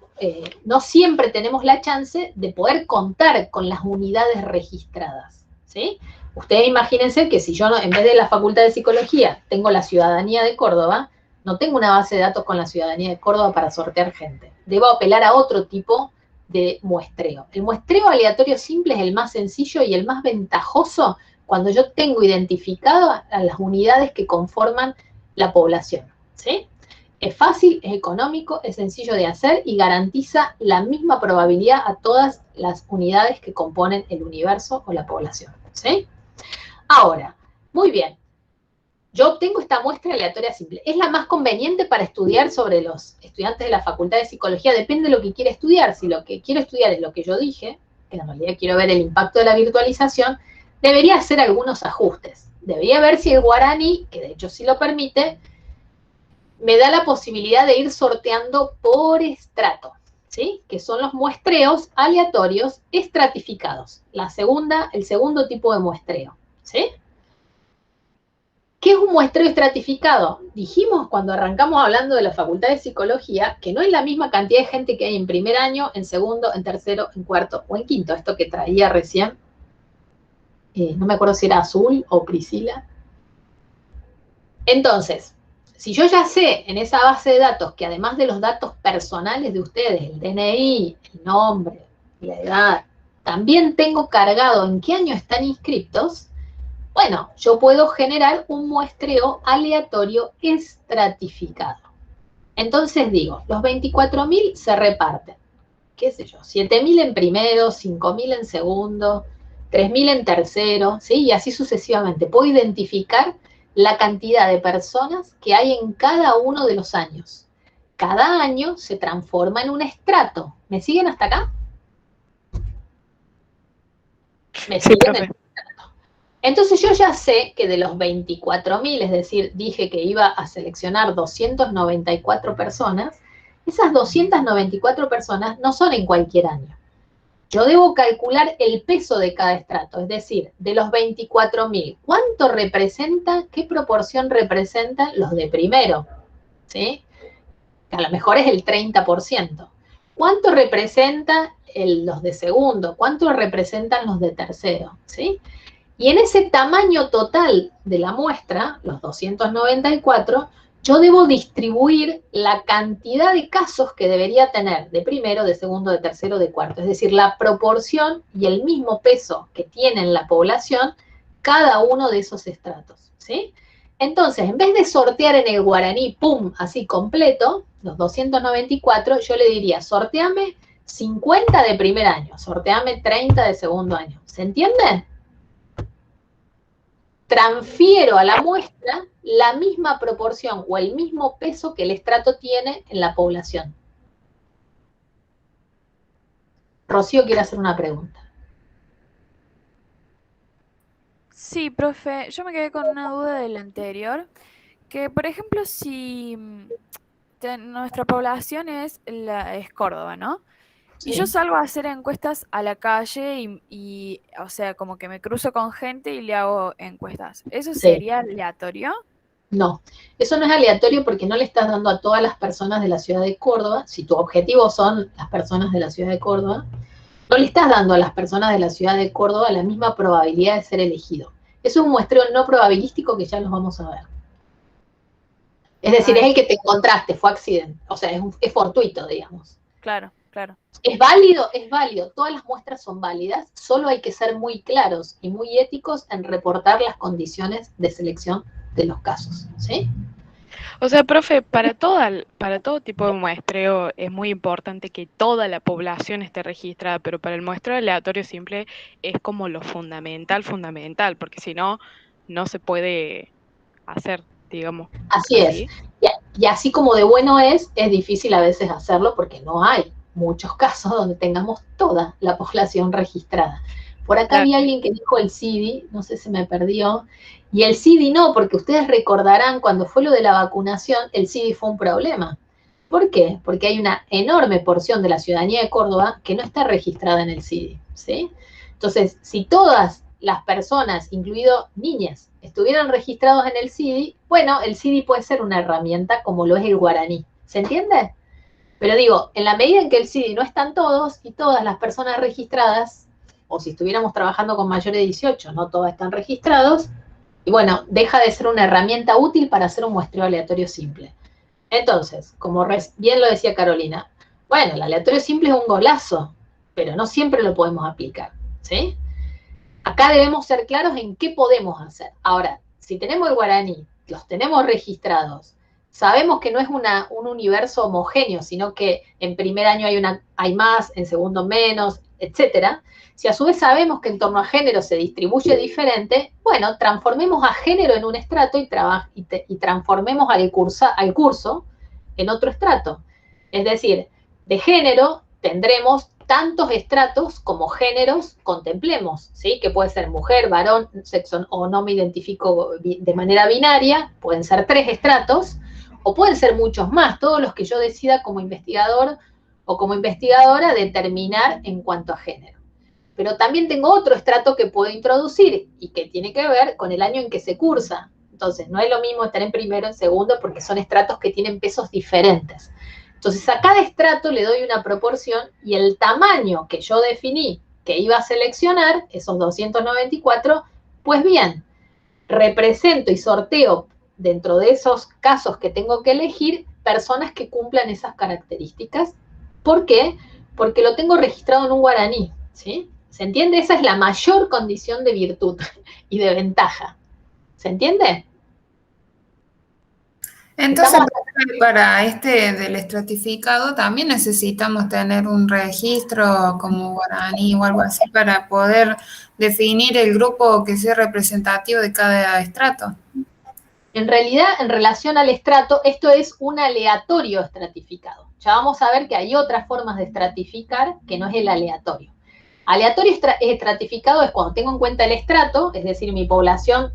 no siempre tenemos la chance de poder contar con las unidades registradas, ¿sí? Ustedes imagínense que si yo, en vez de la Facultad de Psicología, tengo la ciudadanía de Córdoba, no tengo una base de datos con la ciudadanía de Córdoba para sortear gente. Debo apelar a otro tipo de muestreo. El muestreo aleatorio simple es el más sencillo y el más ventajoso cuando yo tengo identificado a las unidades que conforman la población, ¿sí? Es fácil, es económico, es sencillo de hacer y garantiza la misma probabilidad a todas las unidades que componen el universo o la población, ¿sí? Ahora, muy bien, yo obtengo esta muestra aleatoria simple. ¿Es la más conveniente para estudiar sobre los estudiantes de la Facultad de Psicología? Depende de lo que quiera estudiar. Si lo que quiero estudiar es lo que yo dije, que en realidad quiero ver el impacto de la virtualización, debería hacer algunos ajustes. Debería ver si el guaraní, que de hecho sí lo permite, me da la posibilidad de ir sorteando por estrato, ¿sí? Que son los muestreos aleatorios estratificados. El segundo tipo de muestreo, ¿sí? ¿Qué es un muestreo estratificado? Dijimos cuando arrancamos hablando de la Facultad de Psicología que no es la misma cantidad de gente que hay en primer año, en segundo, en tercero, en cuarto o en quinto. Esto que traía recién, no me acuerdo si era Azul o Priscila. Entonces, si yo ya sé en esa base de datos que además de los datos personales de ustedes, el DNI, el nombre, la edad, también tengo cargado en qué año están inscriptos, bueno, yo puedo generar un muestreo aleatorio estratificado. Entonces digo, los 24.000 se reparten, qué sé yo, 7.000 en primero, 5.000 en segundo, 3.000 en tercero, ¿sí? Y así sucesivamente. Puedo identificar la cantidad de personas que hay en cada uno de los años. Cada año se transforma en un estrato. ¿Me siguen hasta acá? ¿Me siguen? Entonces yo ya sé que de los 24.000, es decir, dije que iba a seleccionar 294 personas, esas 294 personas no son en cualquier año. Yo debo calcular el peso de cada estrato, es decir, de los 24.000, ¿cuánto representa, qué proporción representan los de primero? ¿Sí? Que a lo mejor es el 30%. ¿Cuánto representa los de segundo? ¿Cuánto representan los de tercero? ¿Sí? Y en ese tamaño total de la muestra, los 294, yo debo distribuir la cantidad de casos que debería tener de primero, de segundo, de tercero, de cuarto. Es decir, la proporción y el mismo peso que tiene en la población cada uno de esos estratos, ¿sí? Entonces, en vez de sortear en el guaraní, pum, así completo, los 294, yo le diría, sorteame 50 de primer año, sorteame 30 de segundo año. ¿Se entiende? Transfiero a la muestra la misma proporción o el mismo peso que el estrato tiene en la población. Rocío quiere hacer una pregunta. Sí, profe, yo me quedé con una duda del anterior, que por ejemplo si nuestra población es Córdoba, ¿no? Sí. Y yo salgo a hacer encuestas a la calle y, o sea, como que me cruzo con gente y le hago encuestas. ¿Eso sería aleatorio? No, eso no es aleatorio porque no le estás dando a todas las personas de la ciudad de Córdoba, si tu objetivo son las personas de la ciudad de Córdoba, no le estás dando a las personas de la ciudad de Córdoba la misma probabilidad de ser elegido. Eso es un muestreo no probabilístico que ya los vamos a ver. Es decir, es el que te encontraste, fue accidente, o sea, es fortuito, digamos. Claro, claro. ¿Es válido? Es válido. Todas las muestras son válidas, solo hay que ser muy claros y muy éticos en reportar las condiciones de selección de los casos, ¿sí? O sea, profe, para todo tipo de muestreo es muy importante que toda la población esté registrada, pero para el muestreo aleatorio simple es como lo fundamental, porque si no, no se puede hacer, digamos. Así es. Y así como de bueno es difícil a veces hacerlo porque no hay muchos casos donde tengamos toda la población registrada. Por acá había alguien que dijo el CIDI, no sé si me perdió, y el CIDI no, porque ustedes recordarán cuando fue lo de la vacunación, el CIDI fue un problema. ¿Por qué? Porque hay una enorme porción de la ciudadanía de Córdoba que no está registrada en el CIDI, ¿sí? Entonces, si todas las personas, incluido niñas, estuvieran registrados en el CIDI, bueno, el CIDI puede ser una herramienta como lo es el guaraní, ¿se entiende? Pero digo, en la medida en que el CIDI no están todos y todas las personas registradas, o si estuviéramos trabajando con mayores de 18, no todas están registrados, y bueno, deja de ser una herramienta útil para hacer un muestreo aleatorio simple. Entonces, como bien lo decía Carolina, bueno, el aleatorio simple es un golazo, pero no siempre lo podemos aplicar, ¿sí? Acá debemos ser claros en qué podemos hacer. Ahora, si tenemos el guaraní, los tenemos registrados, sabemos que no es un universo homogéneo, sino que en primer año hay más, en segundo menos, etcétera. Si a su vez sabemos que en torno a género se distribuye diferente, bueno, transformemos a género en un estrato y transformemos al curso en otro estrato. Es decir, de género tendremos tantos estratos como géneros contemplemos, ¿sí? Que puede ser mujer, varón, sexo o no me identifico de manera binaria, pueden ser 3 estratos, o pueden ser muchos más, todos los que yo decida como investigador o como investigadora determinar en cuanto a género. Pero también tengo otro estrato que puedo introducir y que tiene que ver con el año en que se cursa. Entonces, no es lo mismo estar en primero o en segundo porque son estratos que tienen pesos diferentes. Entonces, a cada estrato le doy una proporción y el tamaño que yo definí que iba a seleccionar, esos 294, pues bien, represento y sorteo dentro de esos casos que tengo que elegir personas que cumplan esas características. ¿Por qué? Porque lo tengo registrado en un guaraní, ¿sí? ¿Se entiende? Esa es la mayor condición de virtud y de ventaja. ¿Se entiende? Entonces, para del estratificado también necesitamos tener un registro como guaraní o algo así para poder definir el grupo que sea representativo de cada estrato. En realidad, en relación al estrato, esto es un aleatorio estratificado. Ya vamos a ver que hay otras formas de estratificar que no es el aleatorio. Aleatorio estratificado es cuando tengo en cuenta el estrato, es decir, mi población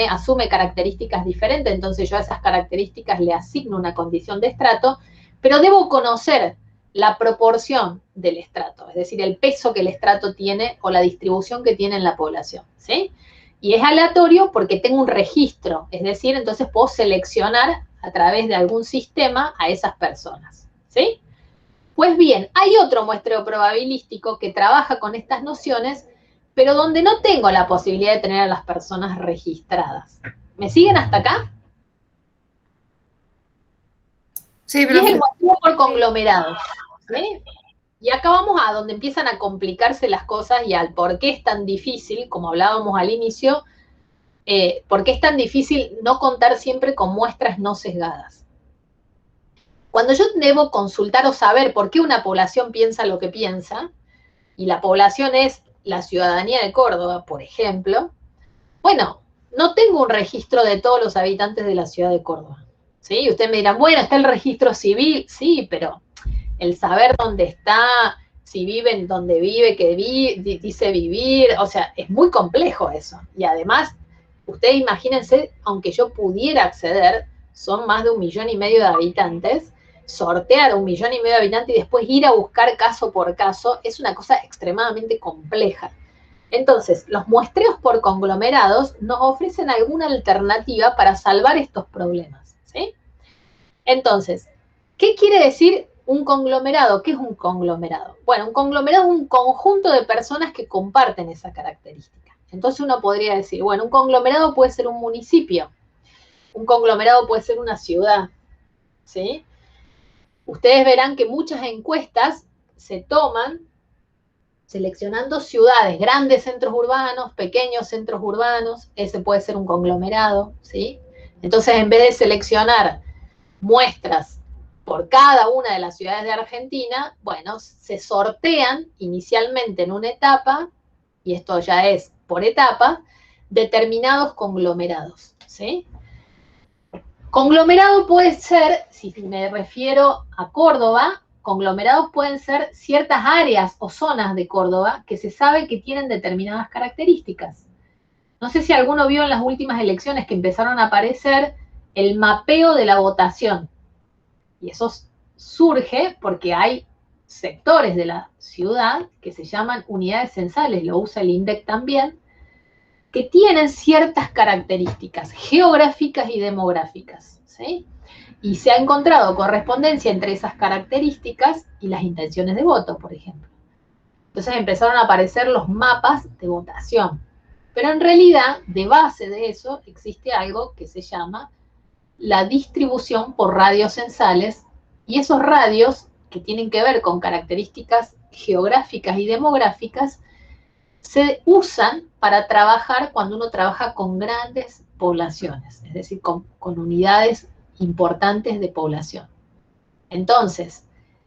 asume características diferentes, entonces yo a esas características le asigno una condición de estrato, pero debo conocer la proporción del estrato, es decir, el peso que el estrato tiene o la distribución que tiene en la población, ¿sí? Y es aleatorio porque tengo un registro, es decir, entonces puedo seleccionar a través de algún sistema a esas personas, ¿sí? Pues bien, hay otro muestreo probabilístico que trabaja con estas nociones, pero donde no tengo la posibilidad de tener a las personas registradas. ¿Me siguen hasta acá? Sí, pero... Y es el muestreo por conglomerados, ¿sí? Y acá vamos a donde empiezan a complicarse las cosas y al por qué es tan difícil, como hablábamos al inicio, por qué es tan difícil no contar siempre con muestras no sesgadas. Cuando yo debo consultar o saber por qué una población piensa lo que piensa, y la población es la ciudadanía de Córdoba, por ejemplo, bueno, no tengo un registro de todos los habitantes de la ciudad de Córdoba, ¿sí? Y ustedes me dirán, bueno, está el registro civil, sí, pero el saber dónde está, si vive en donde vive, que dice vivir, o sea, es muy complejo eso. Y además, ustedes imagínense, aunque yo pudiera acceder, son más de 1,5 millones de habitantes, sortear 1,5 millones de habitantes y después ir a buscar caso por caso es una cosa extremadamente compleja. Entonces, los muestreos por conglomerados nos ofrecen alguna alternativa para salvar estos problemas, ¿sí? Entonces, ¿qué quiere decir un conglomerado? ¿Qué es un conglomerado? Bueno, un conglomerado es un conjunto de personas que comparten esa característica. Entonces uno podría decir, bueno, un conglomerado puede ser un municipio, un conglomerado puede ser una ciudad, ¿sí? Ustedes verán que muchas encuestas se toman seleccionando ciudades, grandes centros urbanos, pequeños centros urbanos, ese puede ser un conglomerado, ¿sí? Entonces, en vez de seleccionar muestras por cada una de las ciudades de Argentina, bueno, se sortean inicialmente en una etapa, y esto ya es por etapa, determinados conglomerados, ¿sí? Conglomerado puede ser, si me refiero a Córdoba, conglomerados pueden ser ciertas áreas o zonas de Córdoba que se sabe que tienen determinadas características. No sé si alguno vio en las últimas elecciones que empezaron a aparecer el mapeo de la votación. Y eso surge porque hay sectores de la ciudad que se llaman unidades censales, lo usa el INDEC también, que tienen ciertas características geográficas y demográficas, ¿sí? Y se ha encontrado correspondencia entre esas características y las intenciones de voto, por ejemplo. Entonces empezaron a aparecer los mapas de votación. Pero en realidad, de base de eso, existe algo que se llama la distribución por radios censales, y esos radios que tienen que ver con características geográficas y demográficas se usan para trabajar cuando uno trabaja con grandes poblaciones, es decir, con unidades importantes de población. Entonces,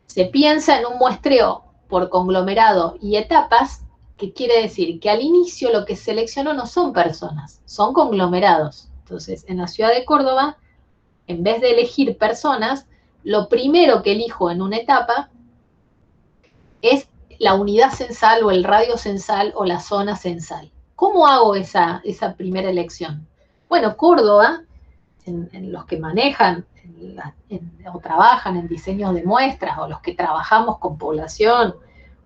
se piensa en un muestreo por conglomerado y etapas, que quiere decir que al inicio lo que selecciono no son personas, son conglomerados. Entonces, en la ciudad de Córdoba, en vez de elegir personas, lo primero que elijo en una etapa es la unidad censal o el radio censal o la zona censal. ¿Cómo hago esa primera elección? Bueno, Córdoba, en los que manejan o trabajan en diseños de muestras, o los que trabajamos con población,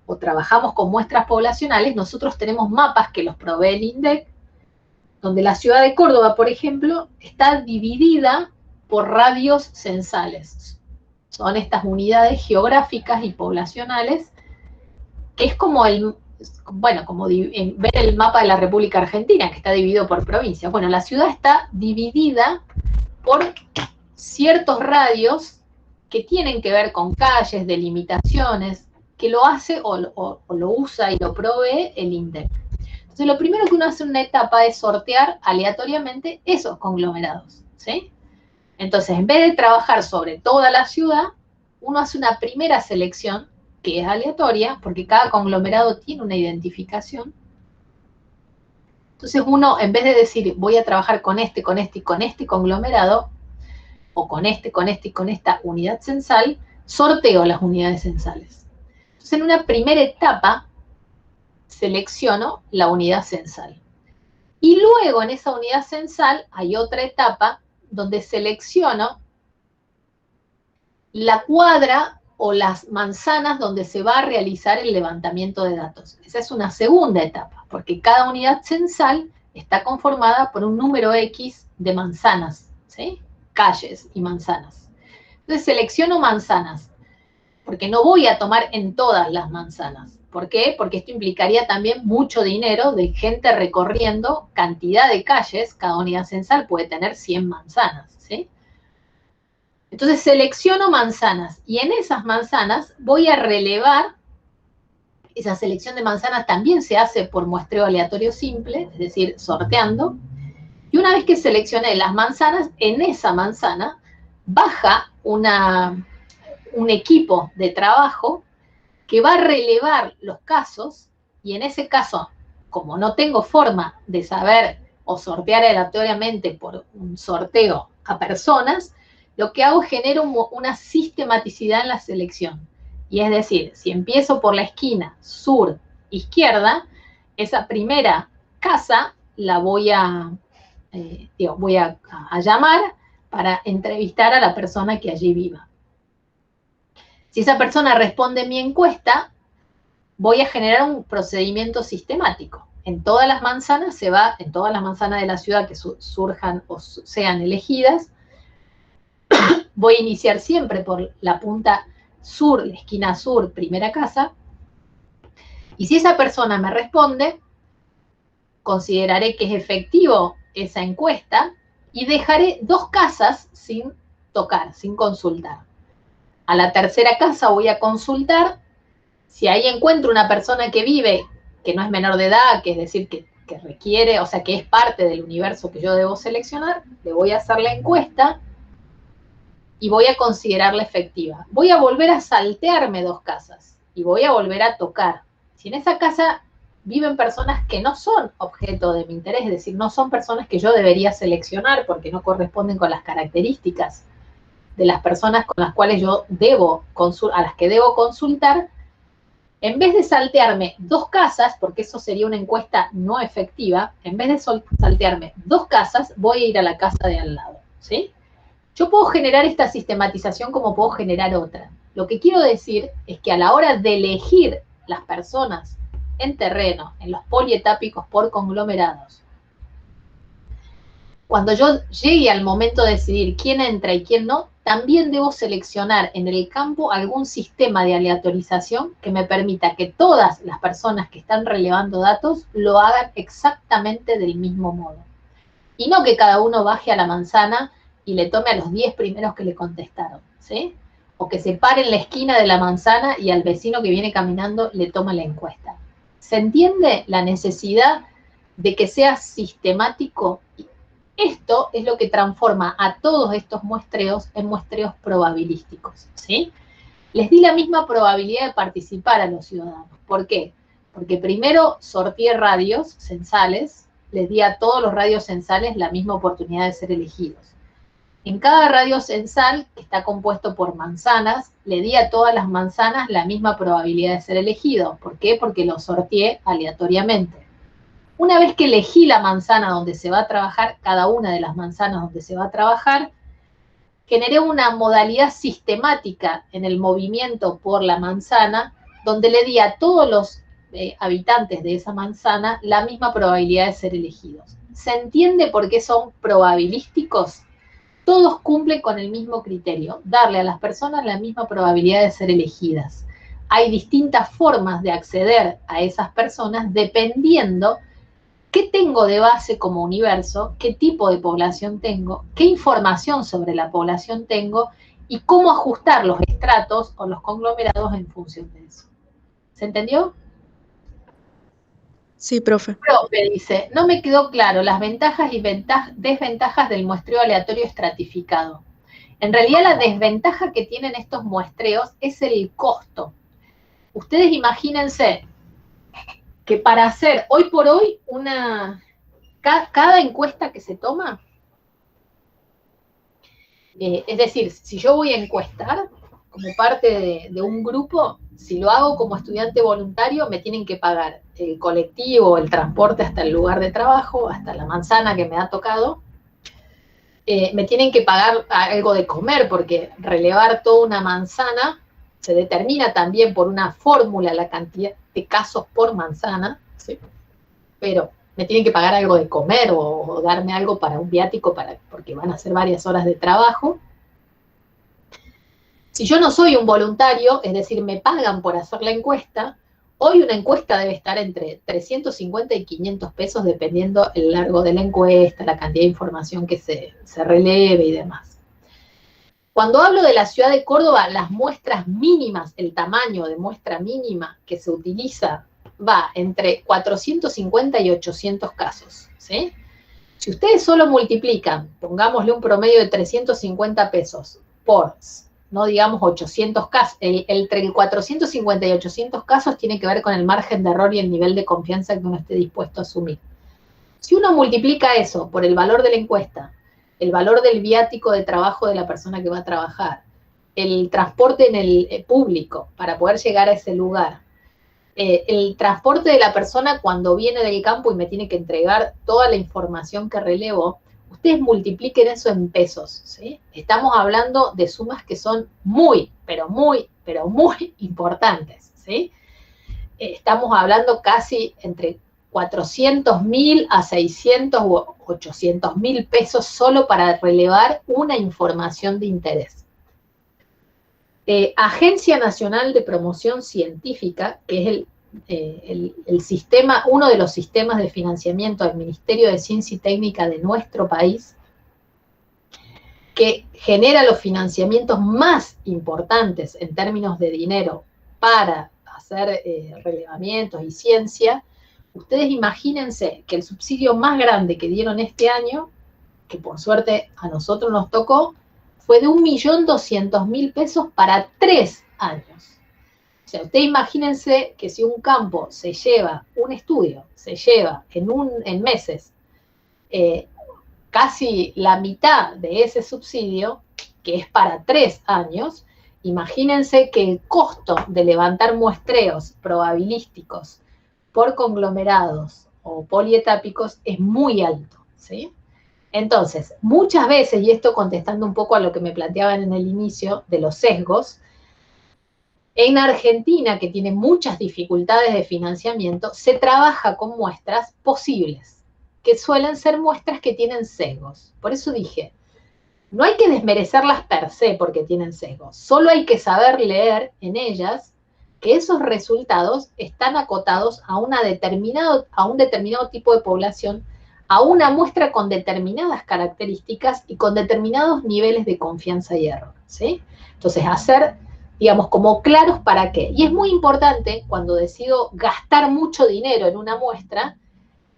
o trabajamos con muestras poblacionales, nosotros tenemos mapas que los provee el INDEC, donde la ciudad de Córdoba, por ejemplo, está dividida por radios censales. Son estas unidades geográficas y poblacionales, que es como como ver el mapa de la República Argentina, que está dividido por provincias. Bueno, la ciudad está dividida por ciertos radios que tienen que ver con calles, delimitaciones, que lo hace o lo usa y lo provee el INDEC. Entonces, lo primero que uno hace en una etapa es sortear aleatoriamente esos conglomerados, ¿sí? Entonces, en vez de trabajar sobre toda la ciudad, uno hace una primera selección que es aleatoria, porque cada conglomerado tiene una identificación. Entonces uno, en vez de decir, voy a trabajar con este, con este y con este conglomerado, o con este y con esta unidad censal, sorteo las unidades censales. Entonces en una primera etapa, selecciono la unidad censal. Y luego en esa unidad censal hay otra etapa donde selecciono la cuadra o las manzanas donde se va a realizar el levantamiento de datos. Esa es una segunda etapa, porque cada unidad censal está conformada por un número X de manzanas, ¿sí? Calles y manzanas. Entonces selecciono manzanas, porque no voy a tomar en todas las manzanas. ¿Por qué? Porque esto implicaría también mucho dinero de gente recorriendo cantidad de calles. Cada unidad censal puede tener 100 manzanas, ¿sí? Entonces selecciono manzanas y en esas manzanas voy a relevar, esa selección de manzanas también se hace por muestreo aleatorio simple, es decir, sorteando, y una vez que seleccioné las manzanas, en esa manzana baja un equipo de trabajo que va a relevar los casos, y en ese caso, como no tengo forma de saber o sortear aleatoriamente por un sorteo a personas, lo que hago es genero una sistematicidad en la selección. Y es decir, si empiezo por la esquina sur-izquierda, esa primera casa la voy a llamar para entrevistar a la persona que allí viva. Si esa persona responde mi encuesta, voy a generar un procedimiento sistemático. En todas las manzanas en todas las manzanas de la ciudad que surjan o sean elegidas, voy a iniciar siempre por la punta sur, la esquina sur, primera casa, y si esa persona me responde, consideraré que es efectivo esa encuesta y dejaré 2 casas sin tocar, sin consultar. A la tercera casa voy a consultar. Si ahí encuentro una persona que vive, que no es menor de edad, que es decir, que requiere, o sea, que es parte del universo que yo debo seleccionar, le voy a hacer la encuesta y voy a considerarla efectiva. Voy a volver a saltearme 2 casas y voy a volver a tocar. Si en esa casa viven personas que no son objeto de mi interés, es decir, no son personas que yo debería seleccionar porque no corresponden con las características de las personas con las cuales a las que debo consultar, en vez de saltearme 2 casas, porque eso sería una encuesta no efectiva, en vez de saltearme 2 casas, voy a ir a la casa de al lado, ¿sí? Yo puedo generar esta sistematización como puedo generar otra. Lo que quiero decir es que a la hora de elegir las personas en terreno, en los polietápicos por conglomerados, cuando yo llegue al momento de decidir quién entra y quién no, también debo seleccionar en el campo algún sistema de aleatorización que me permita que todas las personas que están relevando datos lo hagan exactamente del mismo modo. Y no que cada uno baje a la manzana y le tome a los 10 primeros que le contestaron, ¿sí? O que se pare en la esquina de la manzana y al vecino que viene caminando le toma la encuesta. ¿Se entiende la necesidad de que sea sistemático? Esto es lo que transforma a todos estos muestreos en muestreos probabilísticos, ¿sí? Les di la misma probabilidad de participar a los ciudadanos. ¿Por qué? Porque primero sorteé radios censales, les di a todos los radios censales la misma oportunidad de ser elegidos. En cada radio censal, que está compuesto por manzanas, le di a todas las manzanas la misma probabilidad de ser elegidos. ¿Por qué? Porque los sorteé aleatoriamente. Una vez que elegí la manzana donde se va a trabajar, cada una de las manzanas donde se va a trabajar, generé una modalidad sistemática en el movimiento por la manzana, donde le di a todos los habitantes de esa manzana la misma probabilidad de ser elegidos. ¿Se entiende por qué son probabilísticos? Todos cumplen con el mismo criterio, darle a las personas la misma probabilidad de ser elegidas. Hay distintas formas de acceder a esas personas dependiendo qué tengo de base como universo, qué tipo de población tengo, qué información sobre la población tengo y cómo ajustar los estratos o los conglomerados en función de eso. ¿Se entendió? Sí, profe. Profe, dice, no me quedó claro las ventajas y desventajas del muestreo aleatorio estratificado. En realidad la desventaja que tienen estos muestreos es el costo. Ustedes imagínense que para hacer hoy por hoy cada encuesta que se toma, es decir, si yo voy a encuestar como parte de un grupo, si lo hago como estudiante voluntario, me tienen que pagar el colectivo, el transporte hasta el lugar de trabajo, hasta la manzana que me ha tocado. Me tienen que pagar algo de comer, porque relevar toda una manzana se determina también por una fórmula la cantidad de casos por manzana, ¿sí? Pero me tienen que pagar algo de comer o darme algo para un viático porque van a ser varias horas de trabajo. Si yo no soy un voluntario, es decir, me pagan por hacer la encuesta, hoy una encuesta debe estar entre 350 y 500 pesos dependiendo el largo de la encuesta, la cantidad de información que se releve y demás. Cuando hablo de la ciudad de Córdoba, las muestras mínimas, el tamaño de muestra mínima que se utiliza va entre 450 y 800 casos, ¿sí? Si ustedes solo multiplican, pongámosle un promedio de 350 pesos por, no digamos 800 casos, entre el 450 y 800 casos tiene que ver con el margen de error y el nivel de confianza que uno esté dispuesto a asumir. Si uno multiplica eso por el valor de la encuesta, el valor del viático de trabajo de la persona que va a trabajar, el transporte en el público para poder llegar a ese lugar, el transporte de la persona cuando viene del campo y me tiene que entregar toda la información que relevo, ustedes multipliquen eso en pesos, ¿sí? Estamos hablando de sumas que son muy, pero muy importantes, ¿sí? Estamos hablando casi entre 400.000 a 600 o 800.000 pesos solo para relevar una información de interés. Agencia Nacional de Promoción Científica, que es el sistema, uno de los sistemas de financiamiento del Ministerio de Ciencia y Técnica de nuestro país, que genera los financiamientos más importantes en términos de dinero para hacer relevamientos y ciencia. Ustedes imagínense que el subsidio más grande que dieron este año, que por suerte a nosotros nos tocó, fue de 1.200.000 pesos para 3 años. O sea, ustedes imagínense que si un campo se lleva, un estudio, se lleva en meses, casi la mitad de ese subsidio, que es para 3 años, imagínense que el costo de levantar muestreos probabilísticos por conglomerados o polietápicos es muy alto, ¿sí? Entonces, muchas veces, y esto contestando un poco a lo que me planteaban en el inicio de los sesgos, en Argentina, que tiene muchas dificultades de financiamiento, se trabaja con muestras posibles, que suelen ser muestras que tienen sesgos. Por eso dije, no hay que desmerecerlas per se porque tienen sesgos, solo hay que saber leer en ellas que esos resultados están acotados a un determinado tipo de población, a una muestra con determinadas características y con determinados niveles de confianza y error, ¿sí? Entonces, hacer digamos, como claros para qué. Y es muy importante cuando decido gastar mucho dinero en una muestra,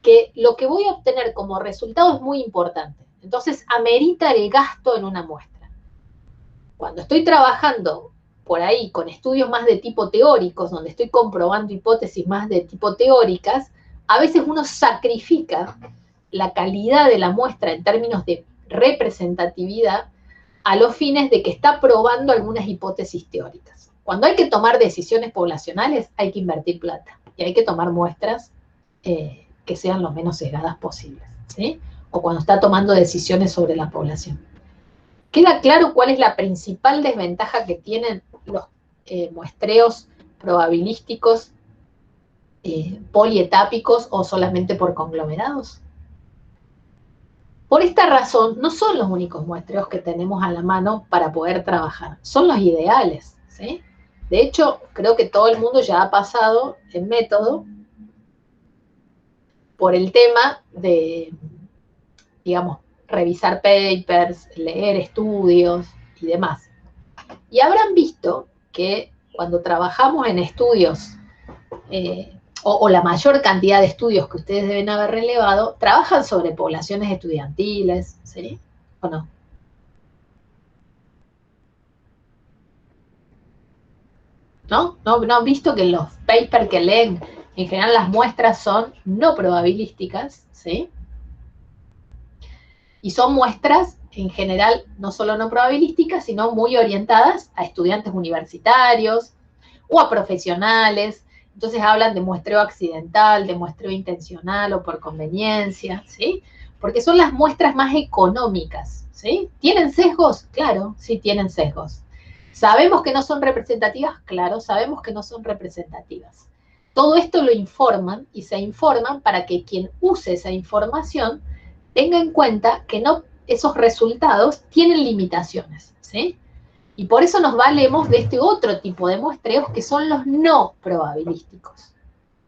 que lo que voy a obtener como resultado es muy importante. Entonces, amerita el gasto en una muestra. Cuando estoy trabajando por ahí con estudios más de tipo teóricos, donde estoy comprobando hipótesis más de tipo teóricas, a veces uno sacrifica la calidad de la muestra en términos de representatividad a los fines de que está probando algunas hipótesis teóricas. Cuando hay que tomar decisiones poblacionales, hay que invertir plata y hay que tomar muestras que sean lo menos sesgadas posibles, ¿sí? O cuando está tomando decisiones sobre la población. ¿Queda claro cuál es la principal desventaja que tienen los muestreos probabilísticos polietápicos o solamente por conglomerados? Por esta razón, no son los únicos muestreos que tenemos a la mano para poder trabajar, son los ideales, ¿sí? De hecho, creo que todo el mundo ya ha pasado en método por el tema de, digamos, revisar papers, leer estudios y demás. Y habrán visto que cuando trabajamos en estudios, o la mayor cantidad de estudios que ustedes deben haber relevado, trabajan sobre poblaciones estudiantiles, ¿sí? ¿O no? ¿No? ¿No han visto que los papers que leen, en general las muestras son no probabilísticas, ¿sí? Y son muestras, en general, no solo no probabilísticas, sino muy orientadas a estudiantes universitarios o a profesionales. Entonces hablan de muestreo accidental, de muestreo intencional o por conveniencia, ¿sí? Porque son las muestras más económicas, ¿sí? ¿Tienen sesgos? Claro, sí tienen sesgos. ¿Sabemos que no son representativas? Claro, sabemos que no son representativas. Todo esto lo informan y se informan para que quien use esa información tenga en cuenta que no, esos resultados tienen limitaciones, ¿sí? Y por eso nos valemos de este otro tipo de muestreos que son los no probabilísticos.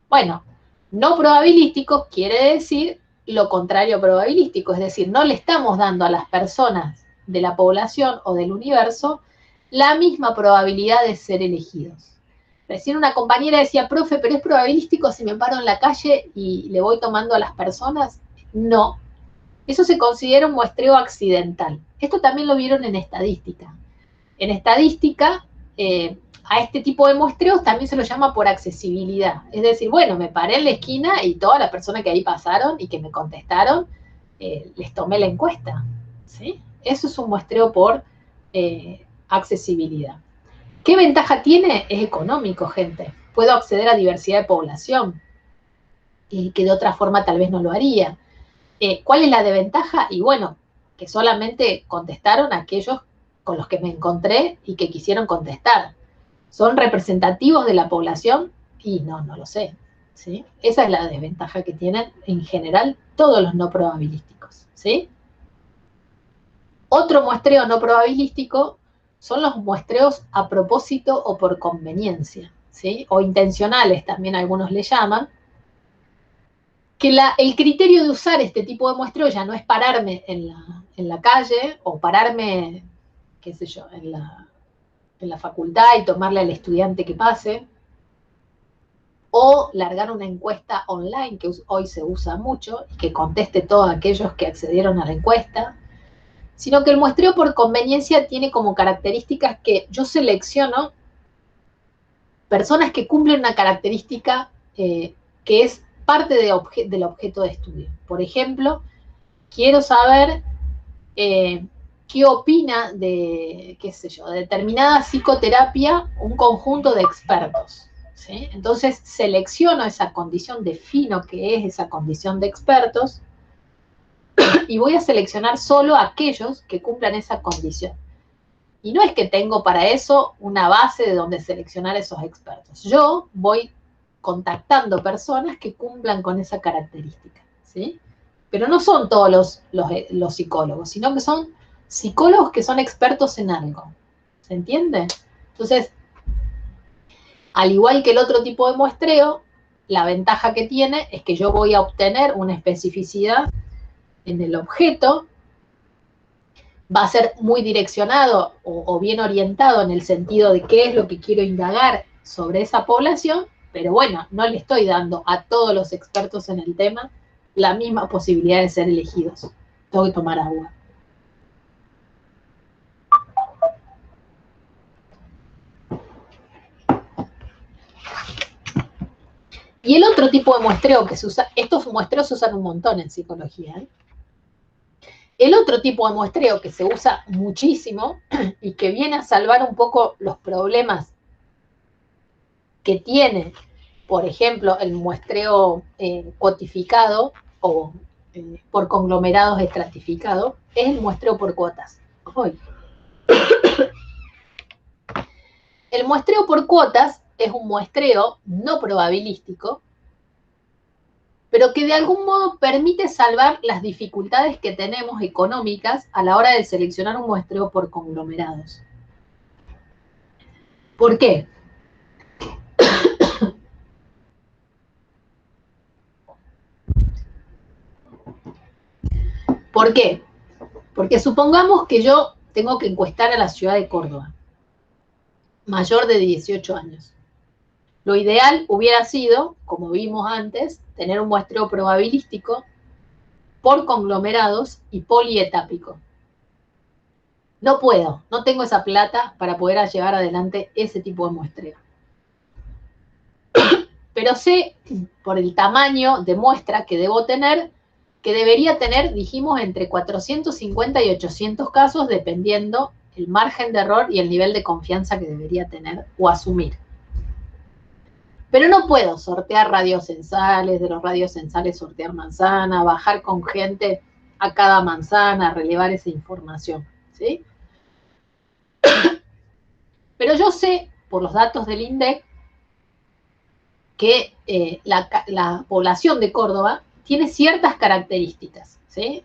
Bueno, no probabilísticos quiere decir lo contrario a probabilístico, es decir, no le estamos dando a las personas de la población o del universo la misma probabilidad de ser elegidos. Recién una compañera decía, profe, ¿pero es probabilístico si me paro en la calle y le voy tomando a las personas? No. Eso se considera un muestreo accidental. Esto también lo vieron en estadística. En estadística, a este tipo de muestreos también se lo llama por accesibilidad. Es decir, bueno, me paré en la esquina y todas las personas que ahí pasaron y que me contestaron, les tomé la encuesta, ¿sí? Eso es un muestreo por accesibilidad. ¿Qué ventaja tiene? Es económico, gente. Puedo acceder a diversidad de población, que de otra forma tal vez no lo haría. ¿Cuál es la desventaja? Y bueno, que solamente contestaron aquellos con los que me encontré y que quisieron contestar. ¿Son representativos de la población? Y no lo sé, ¿sí? Esa es la desventaja que tienen en general todos los no probabilísticos, ¿sí? Otro muestreo no probabilístico son los muestreos a propósito o por conveniencia, ¿sí? O intencionales también algunos le llaman, que el criterio de usar este tipo de muestreo ya no es pararme en la calle o pararme, qué sé yo, en la facultad y tomarle al estudiante que pase, o largar una encuesta online, que hoy se usa mucho, y que conteste todos aquellos que accedieron a la encuesta, sino que el muestreo por conveniencia tiene como características que yo selecciono personas que cumplen una característica que es parte del objeto de estudio. Por ejemplo, quiero saber qué opina de, qué sé yo, de determinada psicoterapia un conjunto de expertos, ¿sí? Entonces selecciono esa condición, defino qué es esa condición de expertos y voy a seleccionar solo aquellos que cumplan esa condición. Y no es que tengo para eso una base de donde seleccionar esos expertos. Yo voy contactando personas que cumplan con esa característica, ¿sí? Pero no son todos los psicólogos, sino que son psicólogos que son expertos en algo. ¿Se entiende? Entonces, al igual que el otro tipo de muestreo, la ventaja que tiene es que yo voy a obtener una especificidad en el objeto va a ser muy direccionado o bien orientado en el sentido de qué es lo que quiero indagar sobre esa población, pero bueno, no le estoy dando a todos los expertos en el tema la misma posibilidad de ser elegidos. Tengo que tomar agua. Y el otro tipo de muestreo que se usa, estos muestreos se usan un montón en psicología, ¿eh? El otro tipo de muestreo que se usa muchísimo y que viene a salvar un poco los problemas que tiene, por ejemplo, el muestreo cuotificado o por conglomerados estratificados, es el muestreo por cuotas. El muestreo por cuotas es un muestreo no probabilístico, pero que de algún modo permite salvar las dificultades que tenemos económicas a la hora de seleccionar un muestreo por conglomerados. ¿Por qué? ¿Por qué? Porque supongamos que yo tengo que encuestar a la ciudad de Córdoba, mayor de 18 años. Lo ideal hubiera sido, como vimos antes, tener un muestreo probabilístico por conglomerados y polietápico. No puedo, no tengo esa plata para poder llevar adelante ese tipo de muestreo. Pero sé, por el tamaño de muestra que debo tener, que debería tener, dijimos, entre 450 y 800 casos, dependiendo el margen de error y el nivel de confianza que debería tener o asumir. Pero no puedo sortear radiocensales, de los radiocensales sortear manzana, bajar con gente a cada manzana, relevar esa información, ¿sí? Pero yo sé, por los datos del INDEC, que la población de Córdoba tiene ciertas características, ¿sí?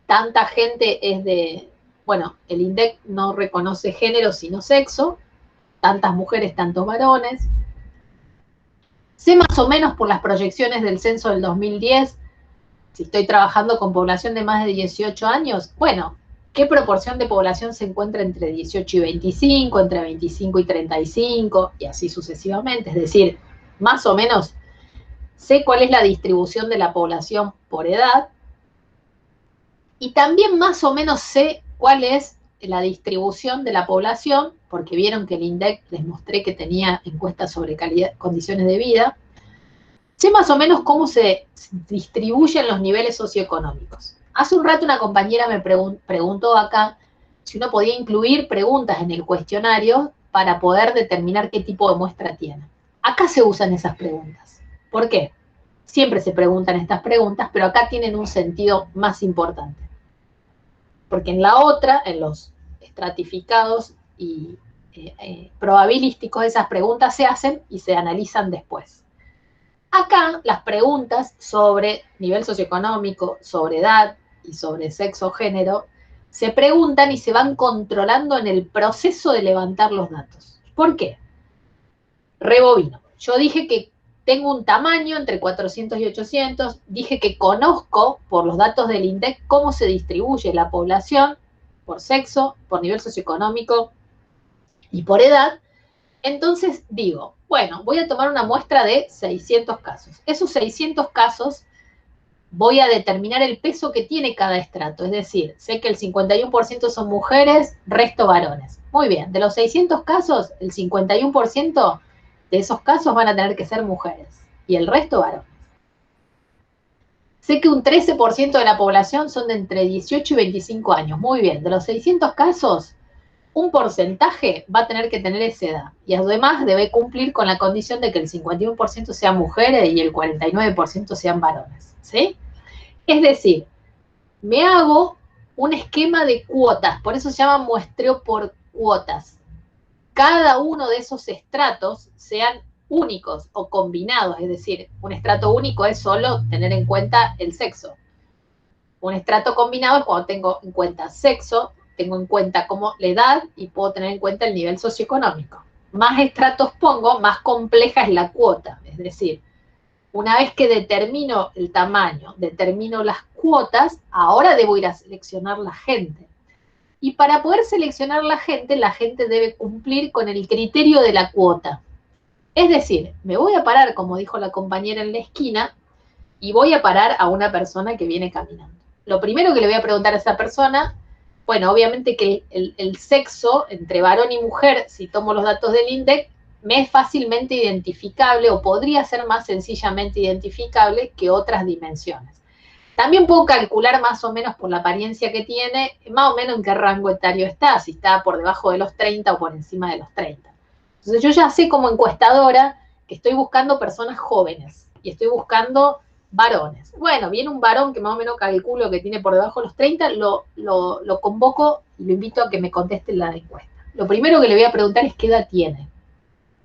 Tanta gente es de, bueno, el INDEC no reconoce género sino sexo, tantas mujeres, tantos varones. Sé más o menos por las proyecciones del censo del 2010, si estoy trabajando con población de más de 18 años, bueno, ¿qué proporción de población se encuentra entre 18 y 25, entre 25 y 35, y así sucesivamente? Es decir, más o menos sé cuál es la distribución de la población por edad, y también más o menos sé cuál es la distribución de la población, porque vieron que el INDEC les mostré que tenía encuestas sobre calidad, condiciones de vida. Sé más o menos cómo se distribuyen los niveles socioeconómicos. Hace un rato una compañera me preguntó acá si uno podía incluir preguntas en el cuestionario para poder determinar qué tipo de muestra tiene. Acá se usan esas preguntas. ¿Por qué? Siempre se preguntan estas preguntas, pero acá tienen un sentido más importante. Porque en la otra, en los estratificados y probabilísticos, esas preguntas se hacen y se analizan después. Acá, las preguntas sobre nivel socioeconómico, sobre edad y sobre sexo o género, se preguntan y se van controlando en el proceso de levantar los datos. ¿Por qué? Rebobino. Yo dije que tengo un tamaño entre 400 y 800, dije que conozco por los datos del INDEC cómo se distribuye la población por sexo, por nivel socioeconómico y por edad. Entonces digo, bueno, voy a tomar una muestra de 600 casos. Esos 600 casos voy a determinar el peso que tiene cada estrato, es decir, sé que el 51% son mujeres, resto varones. Muy bien, de los 600 casos, el 51% de esos casos van a tener que ser mujeres y el resto varones. Sé que un 13% de la población son de entre 18 y 25 años. Muy bien, de los 600 casos, un porcentaje va a tener que tener esa edad. Y además debe cumplir con la condición de que el 51% sean mujeres y el 49% sean varones, ¿sí? Es decir, me hago un esquema de cuotas, por eso se llama muestreo por cuotas. Cada uno de esos estratos sean únicos o combinados, es decir, un estrato único es solo tener en cuenta el sexo. Un estrato combinado es cuando tengo en cuenta sexo, tengo en cuenta como la edad y puedo tener en cuenta el nivel socioeconómico. Más estratos pongo, más compleja es la cuota, es decir, una vez que determino el tamaño, determino las cuotas, ahora debo ir a seleccionar la gente. Y para poder seleccionar la gente debe cumplir con el criterio de la cuota. Es decir, me voy a parar, como dijo la compañera en la esquina, y voy a parar a una persona que viene caminando. Lo primero que le voy a preguntar a esa persona, bueno, obviamente que el sexo entre varón y mujer, si tomo los datos del INDEC, me es fácilmente identificable o podría ser más sencillamente identificable que otras dimensiones. También puedo calcular más o menos por la apariencia que tiene, más o menos en qué rango etario está, si está por debajo de los 30 o por encima de los 30. Entonces yo ya sé como encuestadora que estoy buscando personas jóvenes y estoy buscando varones. Bueno, viene un varón que más o menos calculo que tiene por debajo de los 30, lo convoco y lo invito a que me conteste la encuesta. Lo primero que le voy a preguntar es qué edad tiene,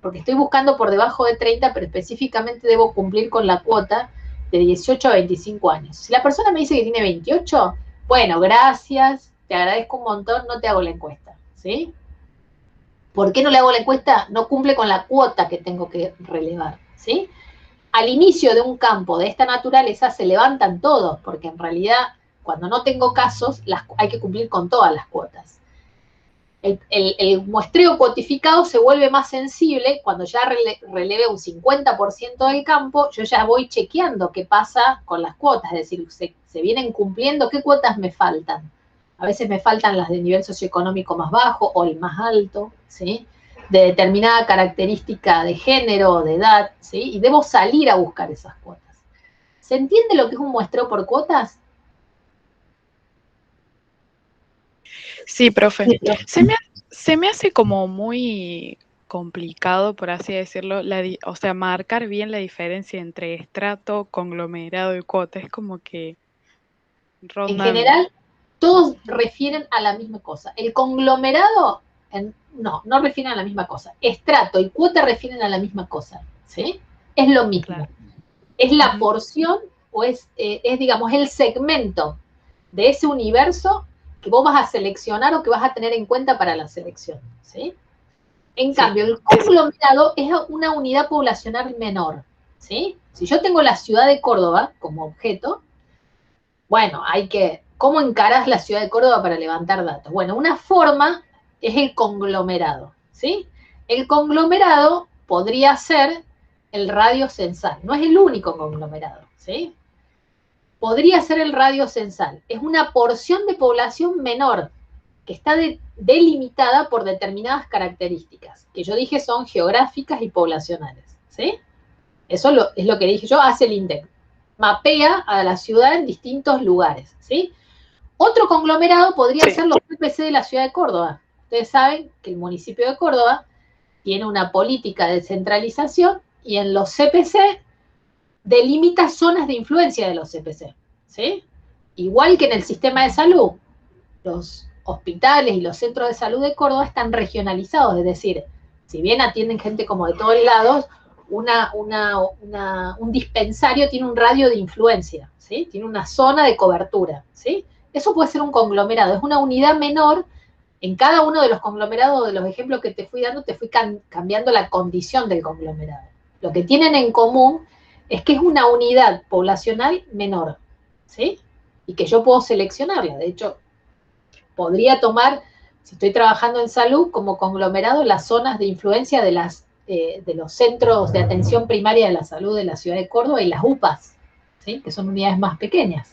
porque estoy buscando por debajo de 30, pero específicamente debo cumplir con la cuota de 18 a 25 años. Si la persona me dice que tiene 28, bueno, gracias, te agradezco un montón, no te hago la encuesta, ¿sí? ¿Por qué no le hago la encuesta? No cumple con la cuota que tengo que relevar, ¿sí? Al inicio de un campo de esta naturaleza se levantan todos, porque en realidad, cuando no tengo casos, hay que cumplir con todas las cuotas. El muestreo cuotificado se vuelve más sensible cuando ya releve un 50% del campo, yo ya voy chequeando qué pasa con las cuotas, es decir, se vienen cumpliendo, qué cuotas me faltan. A veces me faltan las de nivel socioeconómico más bajo o el más alto, ¿sí? De determinada característica de género o de edad, ¿sí? Y debo salir a buscar esas cuotas. ¿Se entiende lo que es un muestreo por cuotas? Sí, profe. Se me hace como muy complicado, por así decirlo, o sea, marcar bien la diferencia entre estrato, conglomerado y cuota. Es como que En general, todos refieren a la misma cosa. El conglomerado, no refieren a la misma cosa. Estrato y cuota refieren a la misma cosa, ¿sí? Es lo mismo. Claro. Es la porción o es, digamos, el segmento de ese universo que vos vas a seleccionar o que vas a tener en cuenta para la selección, ¿sí? En cambio, el conglomerado es una unidad poblacional menor, ¿sí? Si yo tengo la ciudad de Córdoba como objeto, bueno, ¿cómo encarás la ciudad de Córdoba para levantar datos? Bueno, una forma es el conglomerado, ¿sí? El conglomerado podría ser el radio censal, no es el único conglomerado, ¿sí? Podría ser el radio censal, es una porción de población menor que está delimitada por determinadas características, que yo dije son geográficas y poblacionales, ¿sí? Eso es lo que dije yo, hace el INDEC. Mapea a la ciudad en distintos lugares, ¿sí? Otro conglomerado podría ser los CPC de la ciudad de Córdoba. Ustedes saben que el municipio de Córdoba tiene una política de centralización y en los CPC delimita zonas de influencia de los CPC, ¿sí? Igual que en el sistema de salud, los hospitales y los centros de salud de Córdoba están regionalizados, es decir, si bien atienden gente como de todos lados, un dispensario tiene un radio de influencia, ¿sí? Tiene una zona de cobertura, ¿sí? Eso puede ser un conglomerado, es una unidad menor. En cada uno de los conglomerados, de los ejemplos que te fui dando, te fui cambiando la condición del conglomerado. Lo que tienen en común es que es una unidad poblacional menor, ¿sí? Y que yo puedo seleccionarla. De hecho, podría tomar, si estoy trabajando en salud, como conglomerado las zonas de influencia de los centros de atención primaria de la salud de la ciudad de Córdoba y las UPAs, ¿sí? Que son unidades más pequeñas.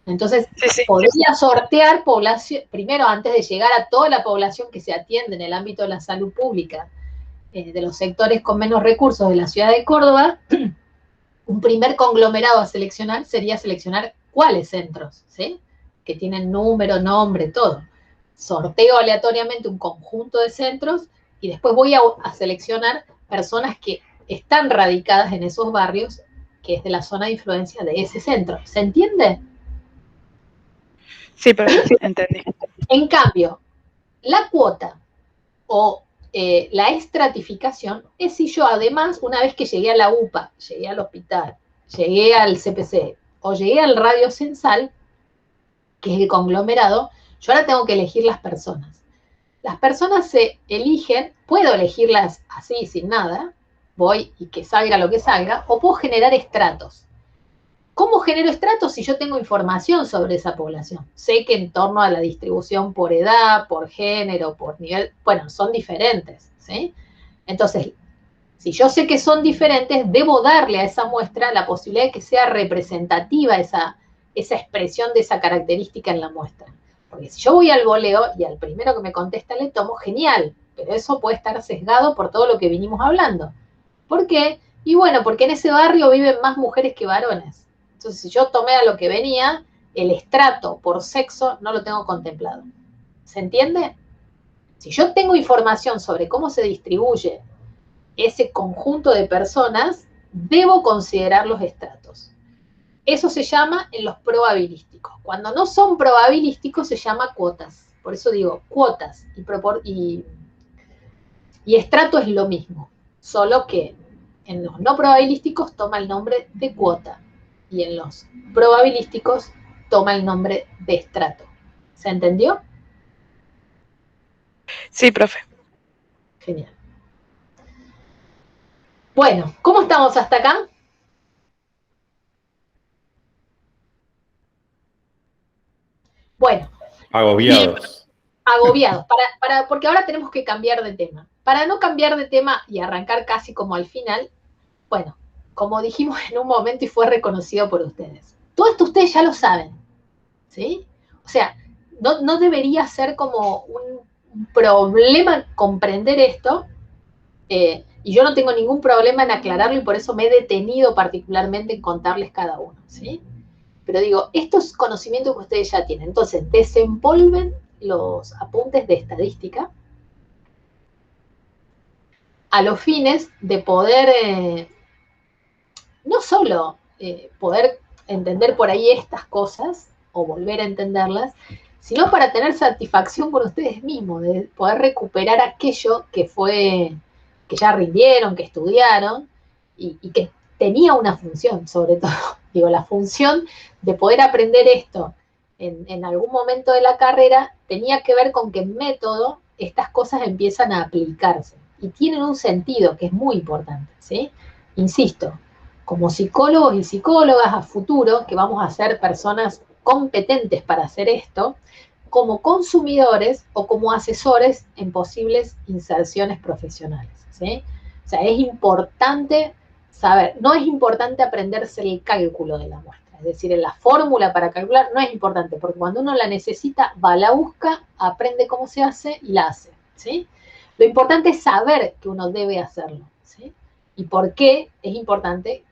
Entonces, podría sortear población, primero antes de llegar a toda la población que se atiende en el ámbito de la salud pública, de los sectores con menos recursos de la ciudad de Córdoba, un primer conglomerado a seleccionar sería seleccionar cuáles centros, ¿sí? Que tienen número, nombre, todo. Sorteo aleatoriamente un conjunto de centros y después voy a seleccionar personas que están radicadas en esos barrios, que es de la zona de influencia de ese centro. ¿Se entiende? Sí, pero entendí. En cambio, la cuota o la estratificación es si yo además, una vez que llegué a la UPA, llegué al hospital, llegué al CPC o llegué al radio censal, que es el conglomerado, yo ahora tengo que elegir las personas. Las personas se eligen, puedo elegirlas así, sin nada, voy y que salga lo que salga, o puedo generar estratos. ¿cómo genero estratos si yo tengo información sobre esa población? Sé que en torno a la distribución por edad, por género, por nivel, bueno, son diferentes, ¿sí? Entonces, si yo sé que son diferentes, debo darle a esa muestra la posibilidad de que sea representativa esa expresión de esa característica en la muestra. Porque si yo voy al voleo y al primero que me contesta le tomo, genial, pero eso puede estar sesgado por todo lo que vinimos hablando. ¿Por qué? Y bueno, porque en ese barrio viven más mujeres que varones. Entonces, si yo tomé a lo que venía, el estrato por sexo no lo tengo contemplado. ¿Se entiende? Si yo tengo información sobre cómo se distribuye ese conjunto de personas, debo considerar los estratos. Eso se llama en los probabilísticos. Cuando no son probabilísticos se llama cuotas. Por eso digo cuotas y estrato es lo mismo, solo que en los no probabilísticos toma el nombre de cuota y en los probabilísticos toma el nombre de estrato. ¿Se entendió? Sí, profe. Genial. Bueno, ¿cómo estamos hasta acá? Bueno. Agobiados. Agobiados, porque ahora tenemos que cambiar de tema. Para no cambiar de tema y arrancar casi como al final, bueno, como dijimos en un momento y fue reconocido por ustedes. Todo esto ustedes ya lo saben, ¿sí? O sea, no debería ser como un problema comprender esto, y yo no tengo ningún problema en aclararlo y por eso me he detenido particularmente en contarles cada uno, ¿sí? Pero digo, estos conocimientos que ustedes ya tienen, entonces desempolven los apuntes de estadística a los fines de poder, no solo poder entender por ahí estas cosas o volver a entenderlas, sino para tener satisfacción con ustedes mismos, de poder recuperar aquello que ya rindieron, que estudiaron y que tenía una función, sobre todo, digo, la función de poder aprender esto en algún momento de la carrera tenía que ver con que en método estas cosas empiezan a aplicarse y tienen un sentido que es muy importante, ¿sí? Insisto, como psicólogos y psicólogas a futuro, que vamos a ser personas competentes para hacer esto, como consumidores o como asesores en posibles inserciones profesionales, ¿sí? O sea, es importante saber, no es importante aprenderse el cálculo de la muestra, es decir, en la fórmula para calcular no es importante, porque cuando uno la necesita, va, la busca, aprende cómo se hace y la hace, ¿sí? Lo importante es saber que uno debe hacerlo, ¿sí? Y por qué es importante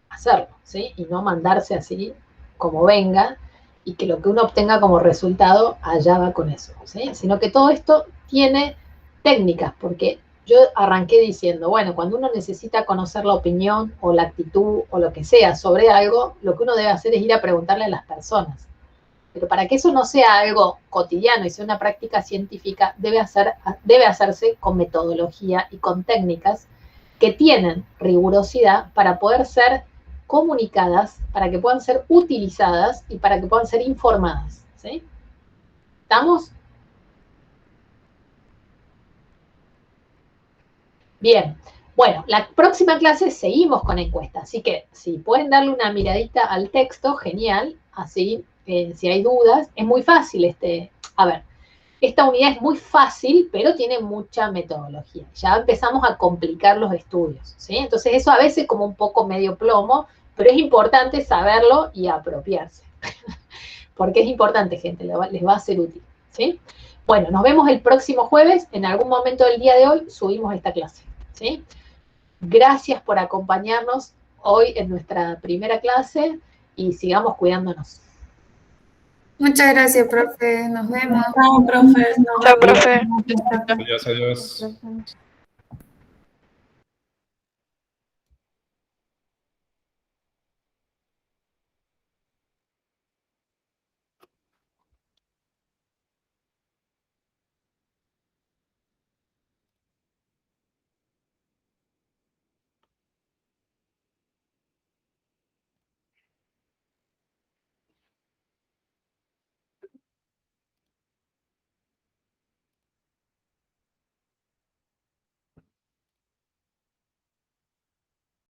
hacerlo, ¿sí? Y no mandarse así como venga y que lo que uno obtenga como resultado allá va con eso, ¿sí? Sino que todo esto tiene técnicas, porque yo arranqué diciendo, bueno, cuando uno necesita conocer la opinión o la actitud o lo que sea sobre algo, lo que uno debe hacer es ir a preguntarle a las personas. Pero para que eso no sea algo cotidiano y sea una práctica científica, debe hacerse con metodología y con técnicas que tienen rigurosidad para poder ser comunicadas, para que puedan ser utilizadas y para que puedan ser informadas, ¿sí? ¿Estamos? Bien, bueno, la próxima clase seguimos con encuestas, así que si pueden darle una miradita al texto, genial, así si hay dudas, es muy fácil a ver, esta unidad es muy fácil, pero tiene mucha metodología, ya empezamos a complicar los estudios, ¿sí? Entonces eso a veces como un poco medio plomo, pero es importante saberlo y apropiarse, porque es importante, gente, les va a ser útil, ¿sí? Bueno, nos vemos el próximo jueves, en algún momento del día de hoy subimos esta clase, ¿sí? Gracias por acompañarnos hoy en nuestra primera clase y sigamos cuidándonos. Muchas gracias, profe. Nos vemos. Chao, profe. Chao, profe. Adiós, adiós.